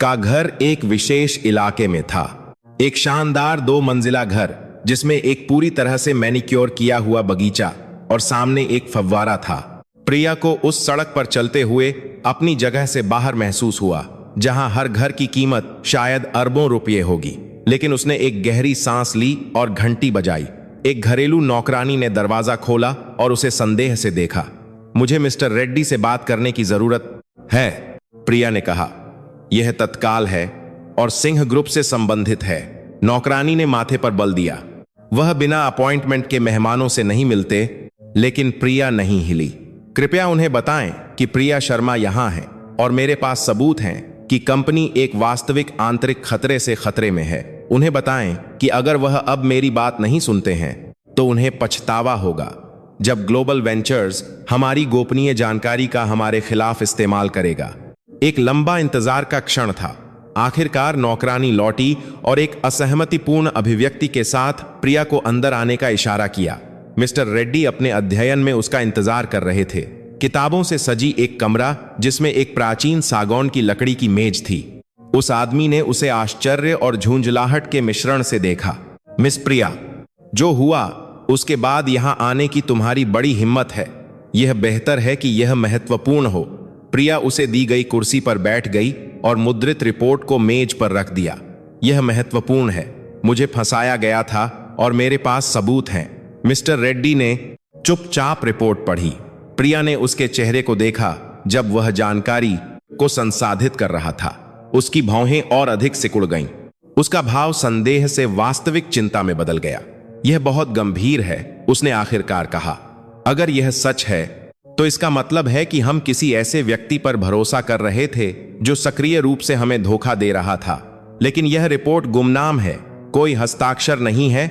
का घर एक विशेष इलाके में था, एक शानदार 2 मंजिला घर जिसमें एक पूरी तरह से मैनिक्योर किया हुआ बगीचा और सामने एक फव्वारा था। प्रिया को उस सड़क पर चलते हुए अपनी जगह से बाहर महसूस हुआ, जहां हर घर की कीमत शायद अरबों रुपये होगी। लेकिन उसने एक गहरी सांस ली और घंटी बजाई। एक घरेलू नौकरानी ने दरवाजा खोला और उसे संदेह से देखा। मुझे मिस्टर रेड्डी से बात करने की जरूरत है, प्रिया ने कहा। यह तत्काल है और सिंह ग्रुप से संबंधित है। नौकरानी ने माथे पर बल दिया। वह बिना अपॉइंटमेंट के मेहमानों से नहीं मिलते, लेकिन प्रिया नहीं हिली। कृपया उन्हें बताएं कि प्रिया शर्मा यहां है और मेरे पास सबूत हैं कि कंपनी एक वास्तविक आंतरिक खतरे से खतरे में है। उन्हें बताएं कि अगर वह अब मेरी बात नहीं सुनते हैं तो उन्हें पछतावा होगा जब ग्लोबल वेंचर्स हमारी गोपनीय जानकारी का हमारे खिलाफ इस्तेमाल करेगा। एक लंबा इंतजार का क्षण था। आखिरकार नौकरानी लौटी और एक असहमतिपूर्ण अभिव्यक्ति के साथ प्रिया को अंदर आने का इशारा किया। मिस्टर रेड्डी अपने अध्ययन में उसका इंतजार कर रहे थे। किताबों से सजी एक कमरा जिसमें एक प्राचीन सागौन की लकड़ी की मेज थी। उस आदमी ने उसे आश्चर्य और झुंझलाहट के मिश्रण से देखा। मिस प्रिया, जो हुआ उसके बाद यहां आने की तुम्हारी बड़ी हिम्मत है। यह बेहतर है कि यह महत्वपूर्ण हो। प्रिया उसे दी गई कुर्सी पर बैठ गई और मुद्रित रिपोर्ट को मेज पर रख दिया। यह महत्वपूर्ण है। मुझे फंसाया गया था और मेरे पास सबूत हैं। मिस्टर रेड्डी ने चुपचाप रिपोर्ट पढ़ी। प्रिया ने उसके चेहरे को देखा जब वह जानकारी को संसाधित कर रहा था। उसकी भौहें और अधिक सिकुड़ गईं। उसका भाव संदेह से वास्तविक चिंता में बदल गया। यह बहुत गंभीर है, उसने आखिरकार कहा। अगर यह सच है तो इसका मतलब है कि हम किसी ऐसे व्यक्ति पर भरोसा कर रहे थे जो सक्रिय रूप से हमें धोखा दे रहा था। लेकिन यह रिपोर्ट गुमनाम है। कोई हस्ताक्षर नहीं है,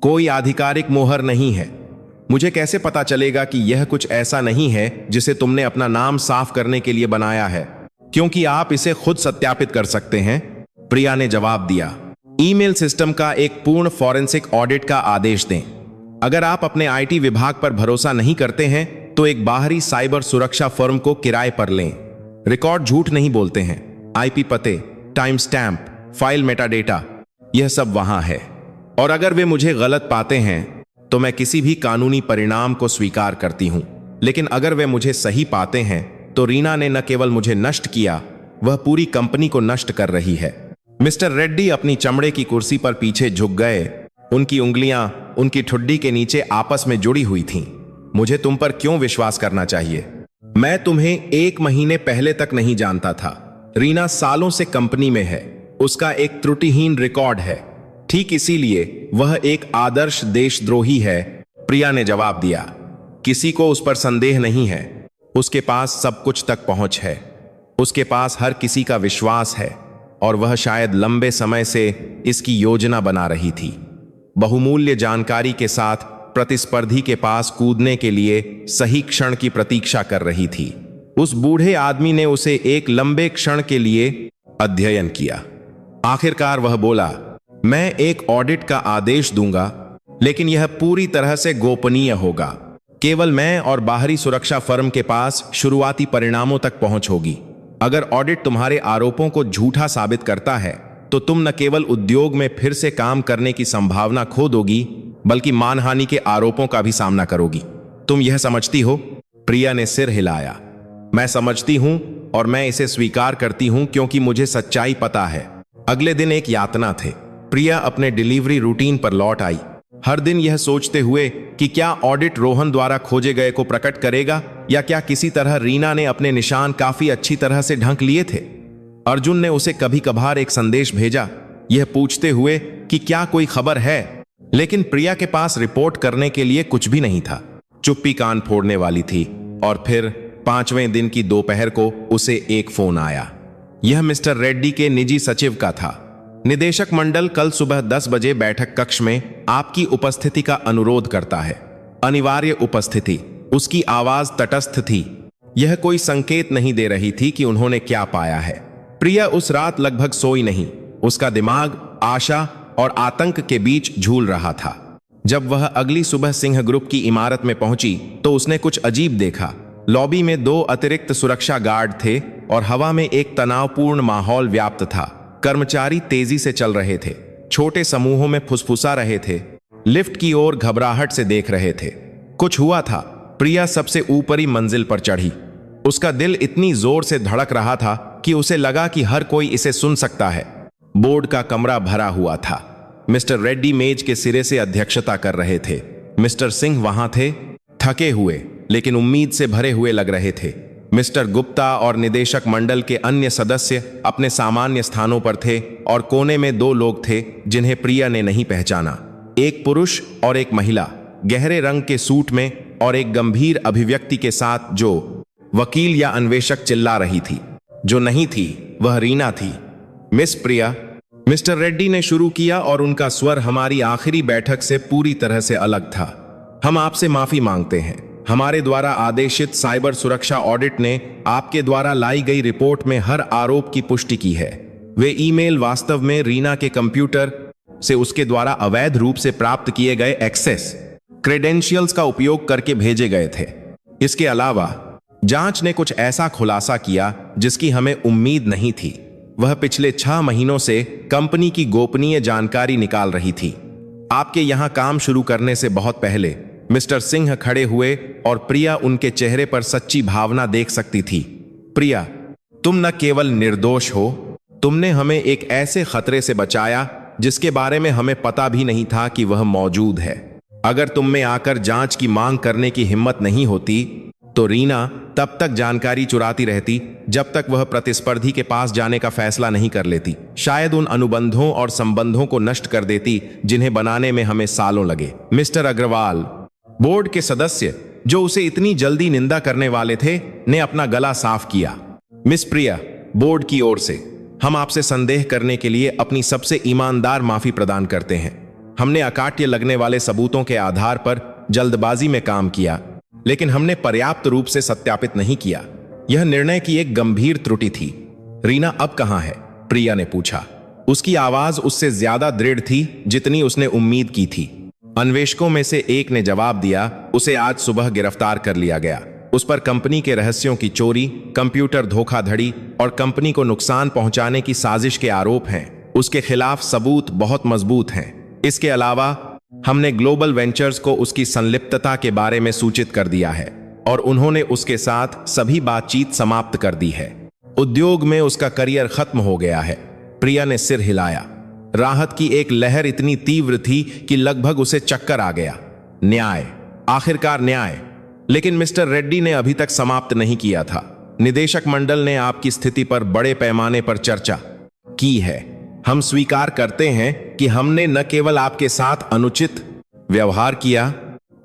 कोई आधिकारिक मोहर नहीं है। मुझे कैसे पता चलेगा कि यह कुछ ऐसा नहीं है जिसे तुमने अपना नाम साफ करने के लिए बनाया है? क्योंकि आप इसे खुद सत्यापित कर सकते हैं, प्रिया ने जवाब दिया। ईमेल सिस्टम का एक पूर्ण फॉरेंसिक ऑडिट का आदेश दें। अगर आप अपने आईटी विभाग पर भरोसा नहीं करते हैं तो एक बाहरी साइबर सुरक्षा फर्म को किराए पर लें। रिकॉर्ड झूठ नहीं बोलते हैं। आईपी पते, टाइम स्टैंप, फाइल मेटाडेटा, यह सब वहां है। और अगर वे मुझे गलत पाते हैं तो मैं किसी भी कानूनी परिणाम को स्वीकार करती हूं। लेकिन अगर वे मुझे सही पाते हैं तो रीना ने न केवल मुझे नष्ट किया, वह पूरी कंपनी को नष्ट कर रही है। मिस्टर रेड्डी अपनी चमड़े की कुर्सी पर पीछे झुक गए। उनकी उंगलियां उनकी ठुड्डी के नीचे आपस में जुड़ी हुई थीं। मुझे तुम पर क्यों विश्वास करना चाहिए? मैं तुम्हें 1 महीने पहले तक नहीं जानता था। रीना सालों से कंपनी में है। उसका एक त्रुटिहीन रिकॉर्ड है। ठीक इसीलिए वह एक आदर्श देशद्रोही है, प्रिया ने जवाब दिया। किसी को उस पर संदेह नहीं है। उसके पास सब कुछ तक पहुंच है। उसके पास हर किसी का विश्वास है और वह शायद लंबे समय से इसकी योजना बना रही थी। बहुमूल्य जानकारी के साथ प्रतिस्पर्धी के पास कूदने के लिए सही क्षण की प्रतीक्षा कर रही थी। उस बूढ़े आदमी ने उसे एक लंबे क्षण के लिए अध्ययन किया। आखिरकार वह बोला, मैं एक ऑडिट का आदेश दूंगा, लेकिन यह पूरी तरह से गोपनीय होगा। केवल मैं और बाहरी सुरक्षा फर्म के पास शुरुआती परिणामों तक पहुंच होगी। अगर ऑडिट तुम्हारे आरोपों को झूठा साबित करता है तो तुम न केवल उद्योग में फिर से काम करने की संभावना खो दोगी, बल्कि मानहानि के आरोपों का भी सामना करोगी। तुम यह समझती हो? प्रिया ने सिर हिलाया। मैं समझती हूं और मैं इसे स्वीकार करती हूं क्योंकि मुझे सच्चाई पता है। अगले दिन एक यातना थे। प्रिया अपने डिलीवरी रूटीन पर लौट आई, हर दिन यह सोचते हुए कि क्या ऑडिट रोहन द्वारा खोजे गए को प्रकट करेगा या क्या किसी तरह रीना ने अपने निशान काफी अच्छी तरह से ढंक लिए थे। अर्जुन ने उसे कभी कभार एक संदेश भेजा, यह पूछते हुए कि क्या कोई खबर है, लेकिन प्रिया के पास रिपोर्ट करने के लिए कुछ भी नहीं था। चुप्पी कान फोड़ने वाली थी। और फिर 5वें दिन की दोपहर को उसे एक फोन आया। यह मिस्टर रेड्डी के निजी सचिव का था। निदेशक मंडल कल सुबह 10 बजे बैठक कक्ष में आपकी उपस्थिति का अनुरोध करता है। अनिवार्य उपस्थिति। उसकी आवाज तटस्थ थी। यह कोई संकेत नहीं दे रही थी कि उन्होंने क्या पाया है। प्रिया उस रात लगभग सोई नहीं। उसका दिमाग आशा और आतंक के बीच झूल रहा था। जब वह अगली सुबह सिंह ग्रुप की इमारत में पहुंची तो उसने कुछ अजीब देखा। लॉबी में 2 अतिरिक्त सुरक्षा गार्ड थे और हवा में एक तनावपूर्ण माहौल व्याप्त था। कर्मचारी तेजी से चल रहे थे, छोटे समूहों में फुसफुसा रहे थे, लिफ्ट की ओर घबराहट से देख रहे थे। कुछ हुआ था। प्रिया सबसे ऊपरी मंजिल पर चढ़ी। उसका दिल इतनी जोर से धड़क रहा था कि उसे लगा कि हर कोई इसे सुन सकता है। बोर्ड का कमरा भरा हुआ था। मिस्टर रेड्डी मेज के सिरे से अध्यक्षता कर रहे थे। मिस्टर सिंह वहां थे, थके हुए लेकिन उम्मीद से भरे हुए लग रहे थे। मिस्टर गुप्ता और निदेशक मंडल के अन्य सदस्य अपने सामान्य स्थानों पर थे और कोने में 2 लोग थे जिन्हें प्रिया ने नहीं पहचाना। एक पुरुष और एक महिला, गहरे रंग के सूट में और एक गंभीर अभिव्यक्ति के साथ, जो वकील या अन्वेषक चिल्ला रही थी। जो नहीं थी वह रीना थी। मिस प्रिया, मिस्टर रेड्डी ने शुरू किया और उनका स्वर हमारी आखिरी बैठक से पूरी तरह से अलग था। हम आपसे माफी मांगते हैं। हमारे द्वारा आदेशित साइबर सुरक्षा ऑडिट ने आपके द्वारा लाई गई रिपोर्ट में हर आरोप की पुष्टि की है। वे ईमेल वास्तव में रीना के कंप्यूटर से उसके द्वारा अवैध रूप से प्राप्त किए गए एक्सेस क्रेडेंशियल्स का उपयोग करके भेजे गए थे। इसके अलावा जांच ने कुछ ऐसा खुलासा किया जिसकी हमें उम्मीद नहीं थी। वह पिछले 6 महीनों से कंपनी की गोपनीय जानकारी निकाल रही थी। आपके यहां काम शुरू करने से बहुत पहले मिस्टर सिंह खड़े हुए और प्रिया उनके चेहरे पर सच्ची भावना देख सकती थी। प्रिया, तुम न केवल निर्दोष हो, तुमने हमें एक ऐसे खतरे से बचाया जिसके बारे में हमें पता भी नहीं था कि वह मौजूद है। अगर तुम में आकर जांच की मांग करने की हिम्मत नहीं होती तो रीना तब तक जानकारी चुराती रहती जब तक वह प्रतिस्पर्धी के पास जाने का फैसला नहीं कर लेती। शायद उन अनुबंधों और संबंधों को नष्ट कर देती जिन्हें बनाने में हमें सालों लगे। मिस्टर अग्रवाल, बोर्ड के सदस्य जो उसे इतनी जल्दी निंदा करने वाले थे, ने अपना गला साफ किया। मिस प्रिया, बोर्ड की ओर से हम आपसे संदेह करने के लिए अपनी सबसे ईमानदार माफी प्रदान करते हैं। हमने अकाट्य लगने वाले सबूतों के आधार पर जल्दबाजी में काम किया, लेकिन हमने पर्याप्त रूप से सत्यापित नहीं किया। यह निर्णय की एक गंभीर त्रुटि थी। रीना अब कहां है? प्रिया ने पूछा। उसकी आवाज उससे ज्यादा दृढ़ थी जितनी उसने उम्मीद की थी। अन्वेषकों में से एक ने जवाब दिया, उसे आज सुबह गिरफ्तार कर लिया गया। उस पर कंपनी के रहस्यों की चोरी, कंप्यूटर धोखाधड़ी और कंपनी को नुकसान पहुंचाने की साजिश के आरोप हैं। उसके खिलाफ सबूत बहुत मजबूत हैं। इसके अलावा हमने ग्लोबल वेंचर्स को उसकी संलिप्तता के बारे में सूचित कर दिया है और उन्होंने उसके साथ सभी बातचीत समाप्त कर दी है। उद्योग में उसका करियर खत्म हो गया है। प्रिया ने सिर हिलाया। राहत की एक लहर इतनी तीव्र थी कि लगभग उसे चक्कर आ गया। न्याय, आखिरकार न्याय। लेकिन मिस्टर रेड्डी ने अभी तक समाप्त नहीं किया था। निदेशक मंडल ने आपकी स्थिति पर बड़े पैमाने पर चर्चा की है। हम स्वीकार करते हैं कि हमने न केवल आपके साथ अनुचित व्यवहार किया,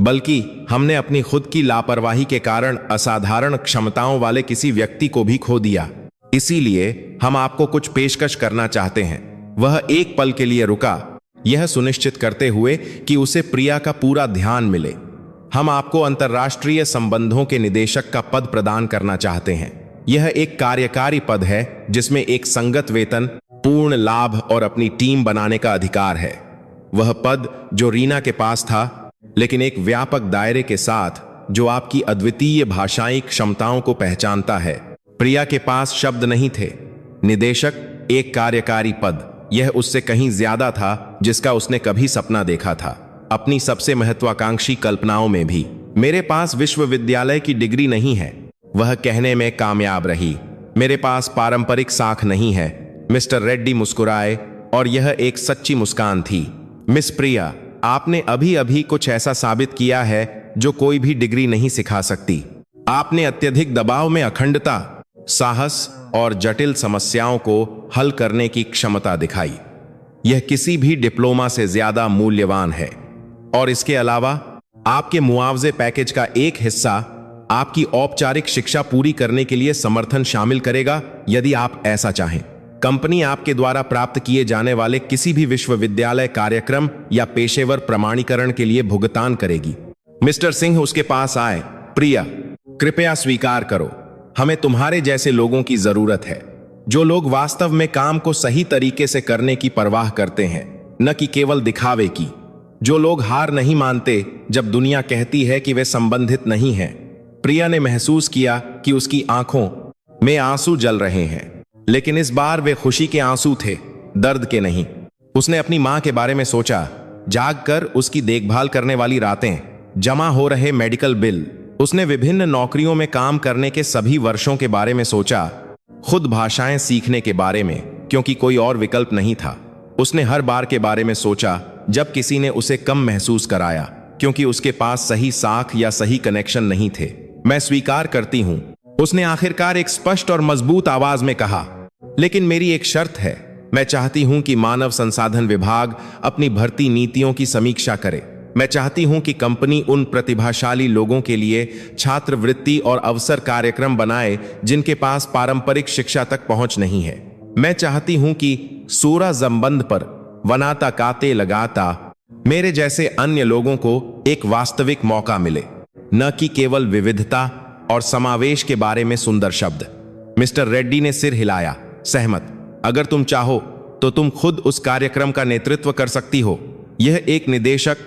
बल्कि हमने अपनी खुद की लापरवाही के कारण असाधारण क्षमताओं वाले किसी व्यक्ति को भी खो दिया। इसीलिए हम आपको कुछ पेशकश करना चाहते हैं। वह एक पल के लिए रुका, यह सुनिश्चित करते हुए कि उसे प्रिया का पूरा ध्यान मिले। हम आपको अंतर्राष्ट्रीय संबंधों के निदेशक का पद प्रदान करना चाहते हैं। यह एक कार्यकारी पद है जिसमें एक संगत वेतन, पूर्ण लाभ और अपनी टीम बनाने का अधिकार है। वह पद जो रीना के पास था, लेकिन एक व्यापक दायरे के साथ जो आपकी अद्वितीय भाषाई क्षमताओं को पहचानता है। प्रिया के पास शब्द नहीं थे। निदेशक, एक कार्यकारी पद, यह उससे कहीं ज्यादा था जिसका उसने कभी सपना देखा था, अपनी सबसे महत्वाकांक्षी कल्पनाओं में भी। मेरे पास विश्वविद्यालय की डिग्री नहीं है, वह कहने में कामयाब रही। मेरे पास पारंपरिक साख नहीं है। मिस्टर रेड्डी मुस्कुराए और यह एक सच्ची मुस्कान थी। मिस प्रिया, आपने अभी अभी कुछ ऐसा साबित किया है जो कोई भी डिग्री नहीं सिखा सकती। आपने अत्यधिक दबाव में अखंडता, साहस और जटिल समस्याओं को हल करने की क्षमता दिखाई। यह किसी भी डिप्लोमा से ज्यादा मूल्यवान है। और इसके अलावा आपके मुआवजे पैकेज का एक हिस्सा आपकी औपचारिक शिक्षा पूरी करने के लिए समर्थन शामिल करेगा, यदि आप ऐसा चाहें। कंपनी आपके द्वारा प्राप्त किए जाने वाले किसी भी विश्वविद्यालय कार्यक्रम या पेशेवर प्रमाणीकरण के लिए भुगतान करेगी। मिस्टर सिंह उसके पास आए। प्रिया, कृपया स्वीकार करो, हमें तुम्हारे जैसे लोगों की जरूरत है, जो लोग वास्तव में काम को सही तरीके से करने की परवाह करते हैं, न कि केवल दिखावे की। जो लोग हार नहीं मानते जब दुनिया कहती है कि वे संबंधित नहीं हैं। प्रिया ने महसूस किया कि उसकी आंखों में आंसू जल रहे हैं, लेकिन इस बार वे खुशी के आंसू थे, दर्द के नहीं। उसने अपनी मां के बारे में सोचा, जागकर उसकी देखभाल करने वाली रातें, जमा हो रहे मेडिकल बिल। उसने विभिन्न नौकरियों में काम करने के सभी वर्षों के बारे में सोचा, खुद भाषाएं सीखने के बारे में, क्योंकि कोई और विकल्प नहीं था। उसने हर बार के बारे में सोचा जब किसी ने उसे कम महसूस कराया, क्योंकि उसके पास सही साख या सही कनेक्शन नहीं थे। मैं स्वीकार करती हूं, उसने आखिरकार एक स्पष्ट और मजबूत आवाज में कहा, लेकिन मेरी एक शर्त है। मैं चाहती हूं कि मानव संसाधन विभाग अपनी भर्ती नीतियों की समीक्षा करे। मैं चाहती हूं कि कंपनी उन प्रतिभाशाली लोगों के लिए छात्रवृत्ति और अवसर कार्यक्रम बनाए जिनके पास पारंपरिक शिक्षा तक पहुंच नहीं है। मैं चाहती हूं कि सूरा जंबंद पर वनाता काते लगाता मेरे जैसे अन्य लोगों को एक वास्तविक मौका मिले, न कि केवल विविधता और समावेश के बारे में सुंदर शब्द। मिस्टर रेड्डी ने सिर हिलाया, सहमत। अगर तुम चाहो तो तुम खुद उस कार्यक्रम का नेतृत्व कर सकती हो। यह एक निदेशक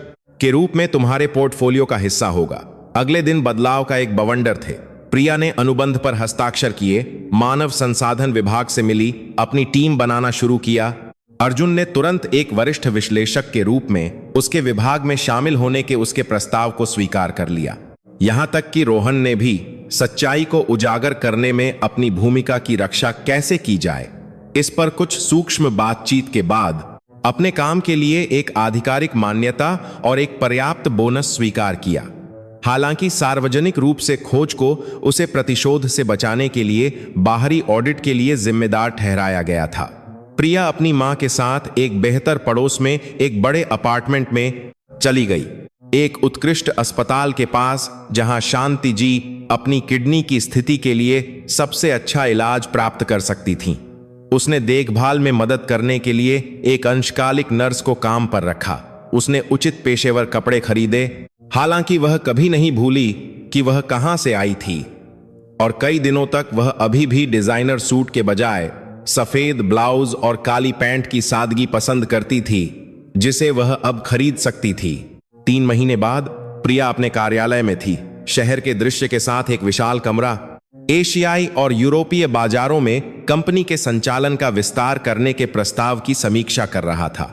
के रूप में तुम्हारे पोर्टफोलियो का हिस्सा होगा। अगले दिन बदलाव का एक बवंडर थे। प्रिया ने अनुबंध पर हस्ताक्षर किए, मानव संसाधन विभाग से मिली, अपनी टीम बनाना शुरू किया। अर्जुन ने तुरंत एक वरिष्ठ विश्लेषक के रूप में उसके विभाग में शामिल होने के उसके प्रस्ताव को स्वीकार कर लिया। यहां तक कि रोहन ने भी सच्चाई को उजागर करने में अपनी भूमिका की रक्षा कैसे की जाए, इस पर कुछ सूक्ष्म बातचीत के बाद अपने काम के लिए एक आधिकारिक मान्यता और एक पर्याप्त बोनस स्वीकार किया। हालांकि सार्वजनिक रूप से खोज को उसे प्रतिशोध से बचाने के लिए बाहरी ऑडिट के लिए जिम्मेदार ठहराया गया था। प्रिया अपनी मां के साथ एक बेहतर पड़ोस में एक बड़े अपार्टमेंट में चली गई, एक उत्कृष्ट अस्पताल के पास जहां शांति जी अपनी किडनी की स्थिति के लिए सबसे अच्छा इलाज प्राप्त कर सकती थीं। उसने देखभाल में मदद करने के लिए एक अंशकालिक नर्स को काम पर रखा। उसने उचित पेशेवर कपड़े खरीदे, हालांकि वह कभी नहीं भूली कि वह कहां से आई थी, और कई दिनों तक वह अभी भी डिजाइनर सूट के बजाय सफेद ब्लाउज और काली पैंट की सादगी पसंद करती थी, जिसे वह अब खरीद सकती थी। 3 महीने बाद प्रिया अपने कार्यालय में थी। शहर के दृश्य के साथ एक विशाल कमरा एशियाई और यूरोपीय बाजारों में कंपनी के संचालन का विस्तार करने के प्रस्ताव की समीक्षा कर रहा था।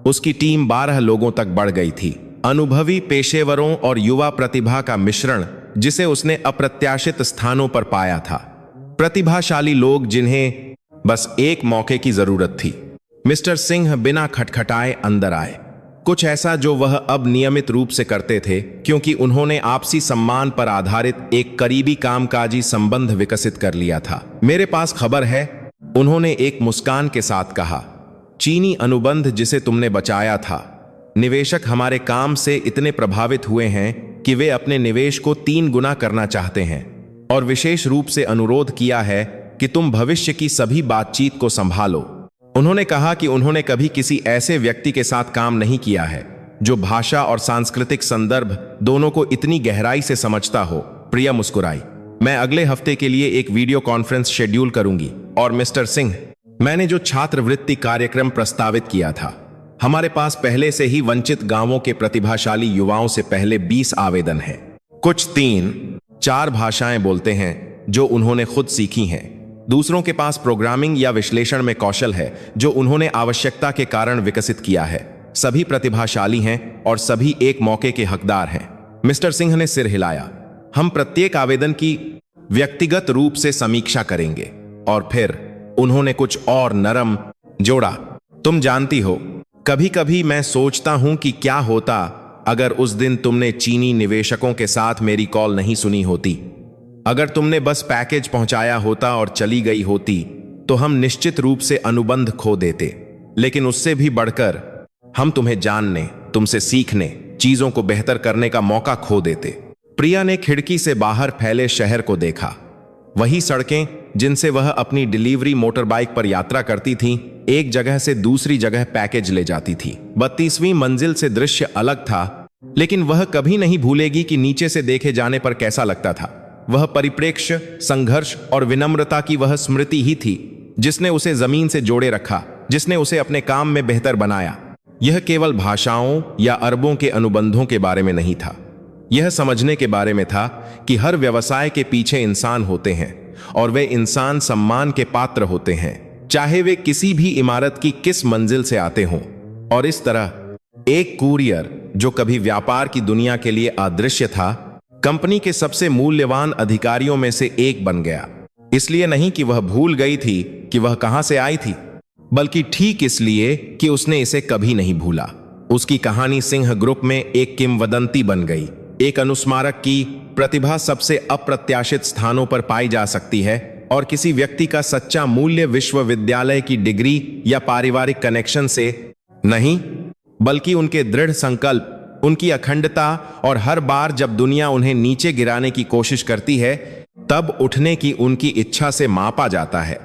उसकी टीम 12 लोगों तक बढ़ गई थी, अनुभवी पेशेवरों और युवा प्रतिभा का मिश्रण जिसे उसने अप्रत्याशित स्थानों पर पाया था। प्रतिभाशाली लोग जिन्हें बस एक मौके की जरूरत थी। मिस्टर सिंह बिना खटखटाए अंदर आए, कुछ ऐसा जो वह अब नियमित रूप से करते थे, क्योंकि उन्होंने आपसी सम्मान पर आधारित एक करीबी कामकाजी संबंध विकसित कर लिया था। मेरे पास खबर है, उन्होंने एक मुस्कान के साथ कहा, चीनी अनुबंध जिसे तुमने बचाया था। निवेशक हमारे काम से इतने प्रभावित हुए हैं कि वे अपने निवेश को 3 गुना करना चाहते हैं, और विशेष रूप से अनुरोध किया है कि तुम भविष्य की सभी बातचीत को संभालो। उन्होंने कहा कि उन्होंने कभी किसी ऐसे व्यक्ति के साथ काम नहीं किया है जो भाषा और सांस्कृतिक संदर्भ दोनों को इतनी गहराई से समझता हो। प्रिया मुस्कुराई। मैं अगले हफ्ते के लिए एक वीडियो कॉन्फ्रेंस शेड्यूल करूंगी। और मिस्टर सिंह, मैंने जो छात्रवृत्ति कार्यक्रम प्रस्तावित किया था, हमारे पास पहले से ही वंचित गांवों के प्रतिभाशाली युवाओं से पहले 20 आवेदन हैं। कुछ 3-4 भाषाएं बोलते हैं जो उन्होंने खुद सीखी हैं। दूसरों के पास प्रोग्रामिंग या विश्लेषण में कौशल है जो उन्होंने आवश्यकता के कारण विकसित किया है। सभी प्रतिभाशाली हैं और सभी एक मौके के हकदार हैं। मिस्टर सिंह ने सिर हिलाया। हम प्रत्येक आवेदन की व्यक्तिगत रूप से समीक्षा करेंगे। और फिर उन्होंने कुछ और नरम जोड़ा, तुम जानती हो, कभी कभी मैं सोचता हूं कि क्या होता अगर उस दिन तुमने चीनी निवेशकों के साथ मेरी कॉल नहीं सुनी होती। अगर तुमने बस पैकेज पहुंचाया होता और चली गई होती तो हम निश्चित रूप से अनुबंध खो देते। लेकिन उससे भी बढ़कर हम तुम्हें जानने, तुमसे सीखने, चीजों को बेहतर करने का मौका खो देते। प्रिया ने खिड़की से बाहर फैले शहर को देखा। वही सड़कें जिनसे वह अपनी डिलीवरी मोटर बाइक पर यात्रा करती थीं, एक जगह से दूसरी जगह पैकेज ले जाती थी। 32वीं मंजिल से दृश्य अलग था, लेकिन वह कभी नहीं भूलेगी कि नीचे से देखे जाने पर कैसा लगता था। वह परिप्रेक्ष्य, संघर्ष और विनम्रता की वह स्मृति ही थी जिसने उसे जमीन से जोड़े रखा, जिसने उसे अपने काम में बेहतर बनाया। यह केवल भाषाओं या अरबों के अनुबंधों के बारे में नहीं था। यह समझने के बारे में था कि हर व्यवसाय के पीछे इंसान होते हैं और वे इंसान सम्मान के पात्र होते हैं, चाहे वे किसी भी इमारत की किस मंजिल से आते हों। और इस तरह एक कुरियर जो कभी व्यापार की दुनिया के लिए अदृश्य था, कंपनी के सबसे मूल्यवान अधिकारियों में से एक बन गया। इसलिए नहीं कि वह भूल गई थी कि वह कहां से आई थी, बल्कि ठीक इसलिए कि उसने इसे कभी नहीं भूला। उसकी कहानी सिंह ग्रुप में एक किंवदंती बन गई, एक अनुस्मारक की प्रतिभा सबसे अप्रत्याशित स्थानों पर पाई जा सकती है, और किसी व्यक्ति का सच्चा मूल्य विश्वविद्यालय की डिग्री या पारिवारिक कनेक्शन से नहीं, बल्कि उनके दृढ़ संकल्प, उनकी अखंडता और हर बार जब दुनिया उन्हें नीचे गिराने की कोशिश करती है तब उठने की उनकी इच्छा से मापा जाता है।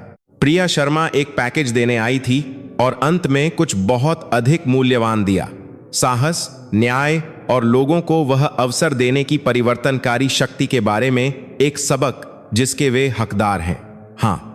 प्रिया शर्मा एक पैकेज देने आई थी और अंत में कुछ बहुत अधिक मूल्यवान दिया, साहस, न्याय और लोगों को वह अवसर देने की परिवर्तनकारी शक्ति के बारे में एक सबक जिसके वे हकदार हैं। हाँ,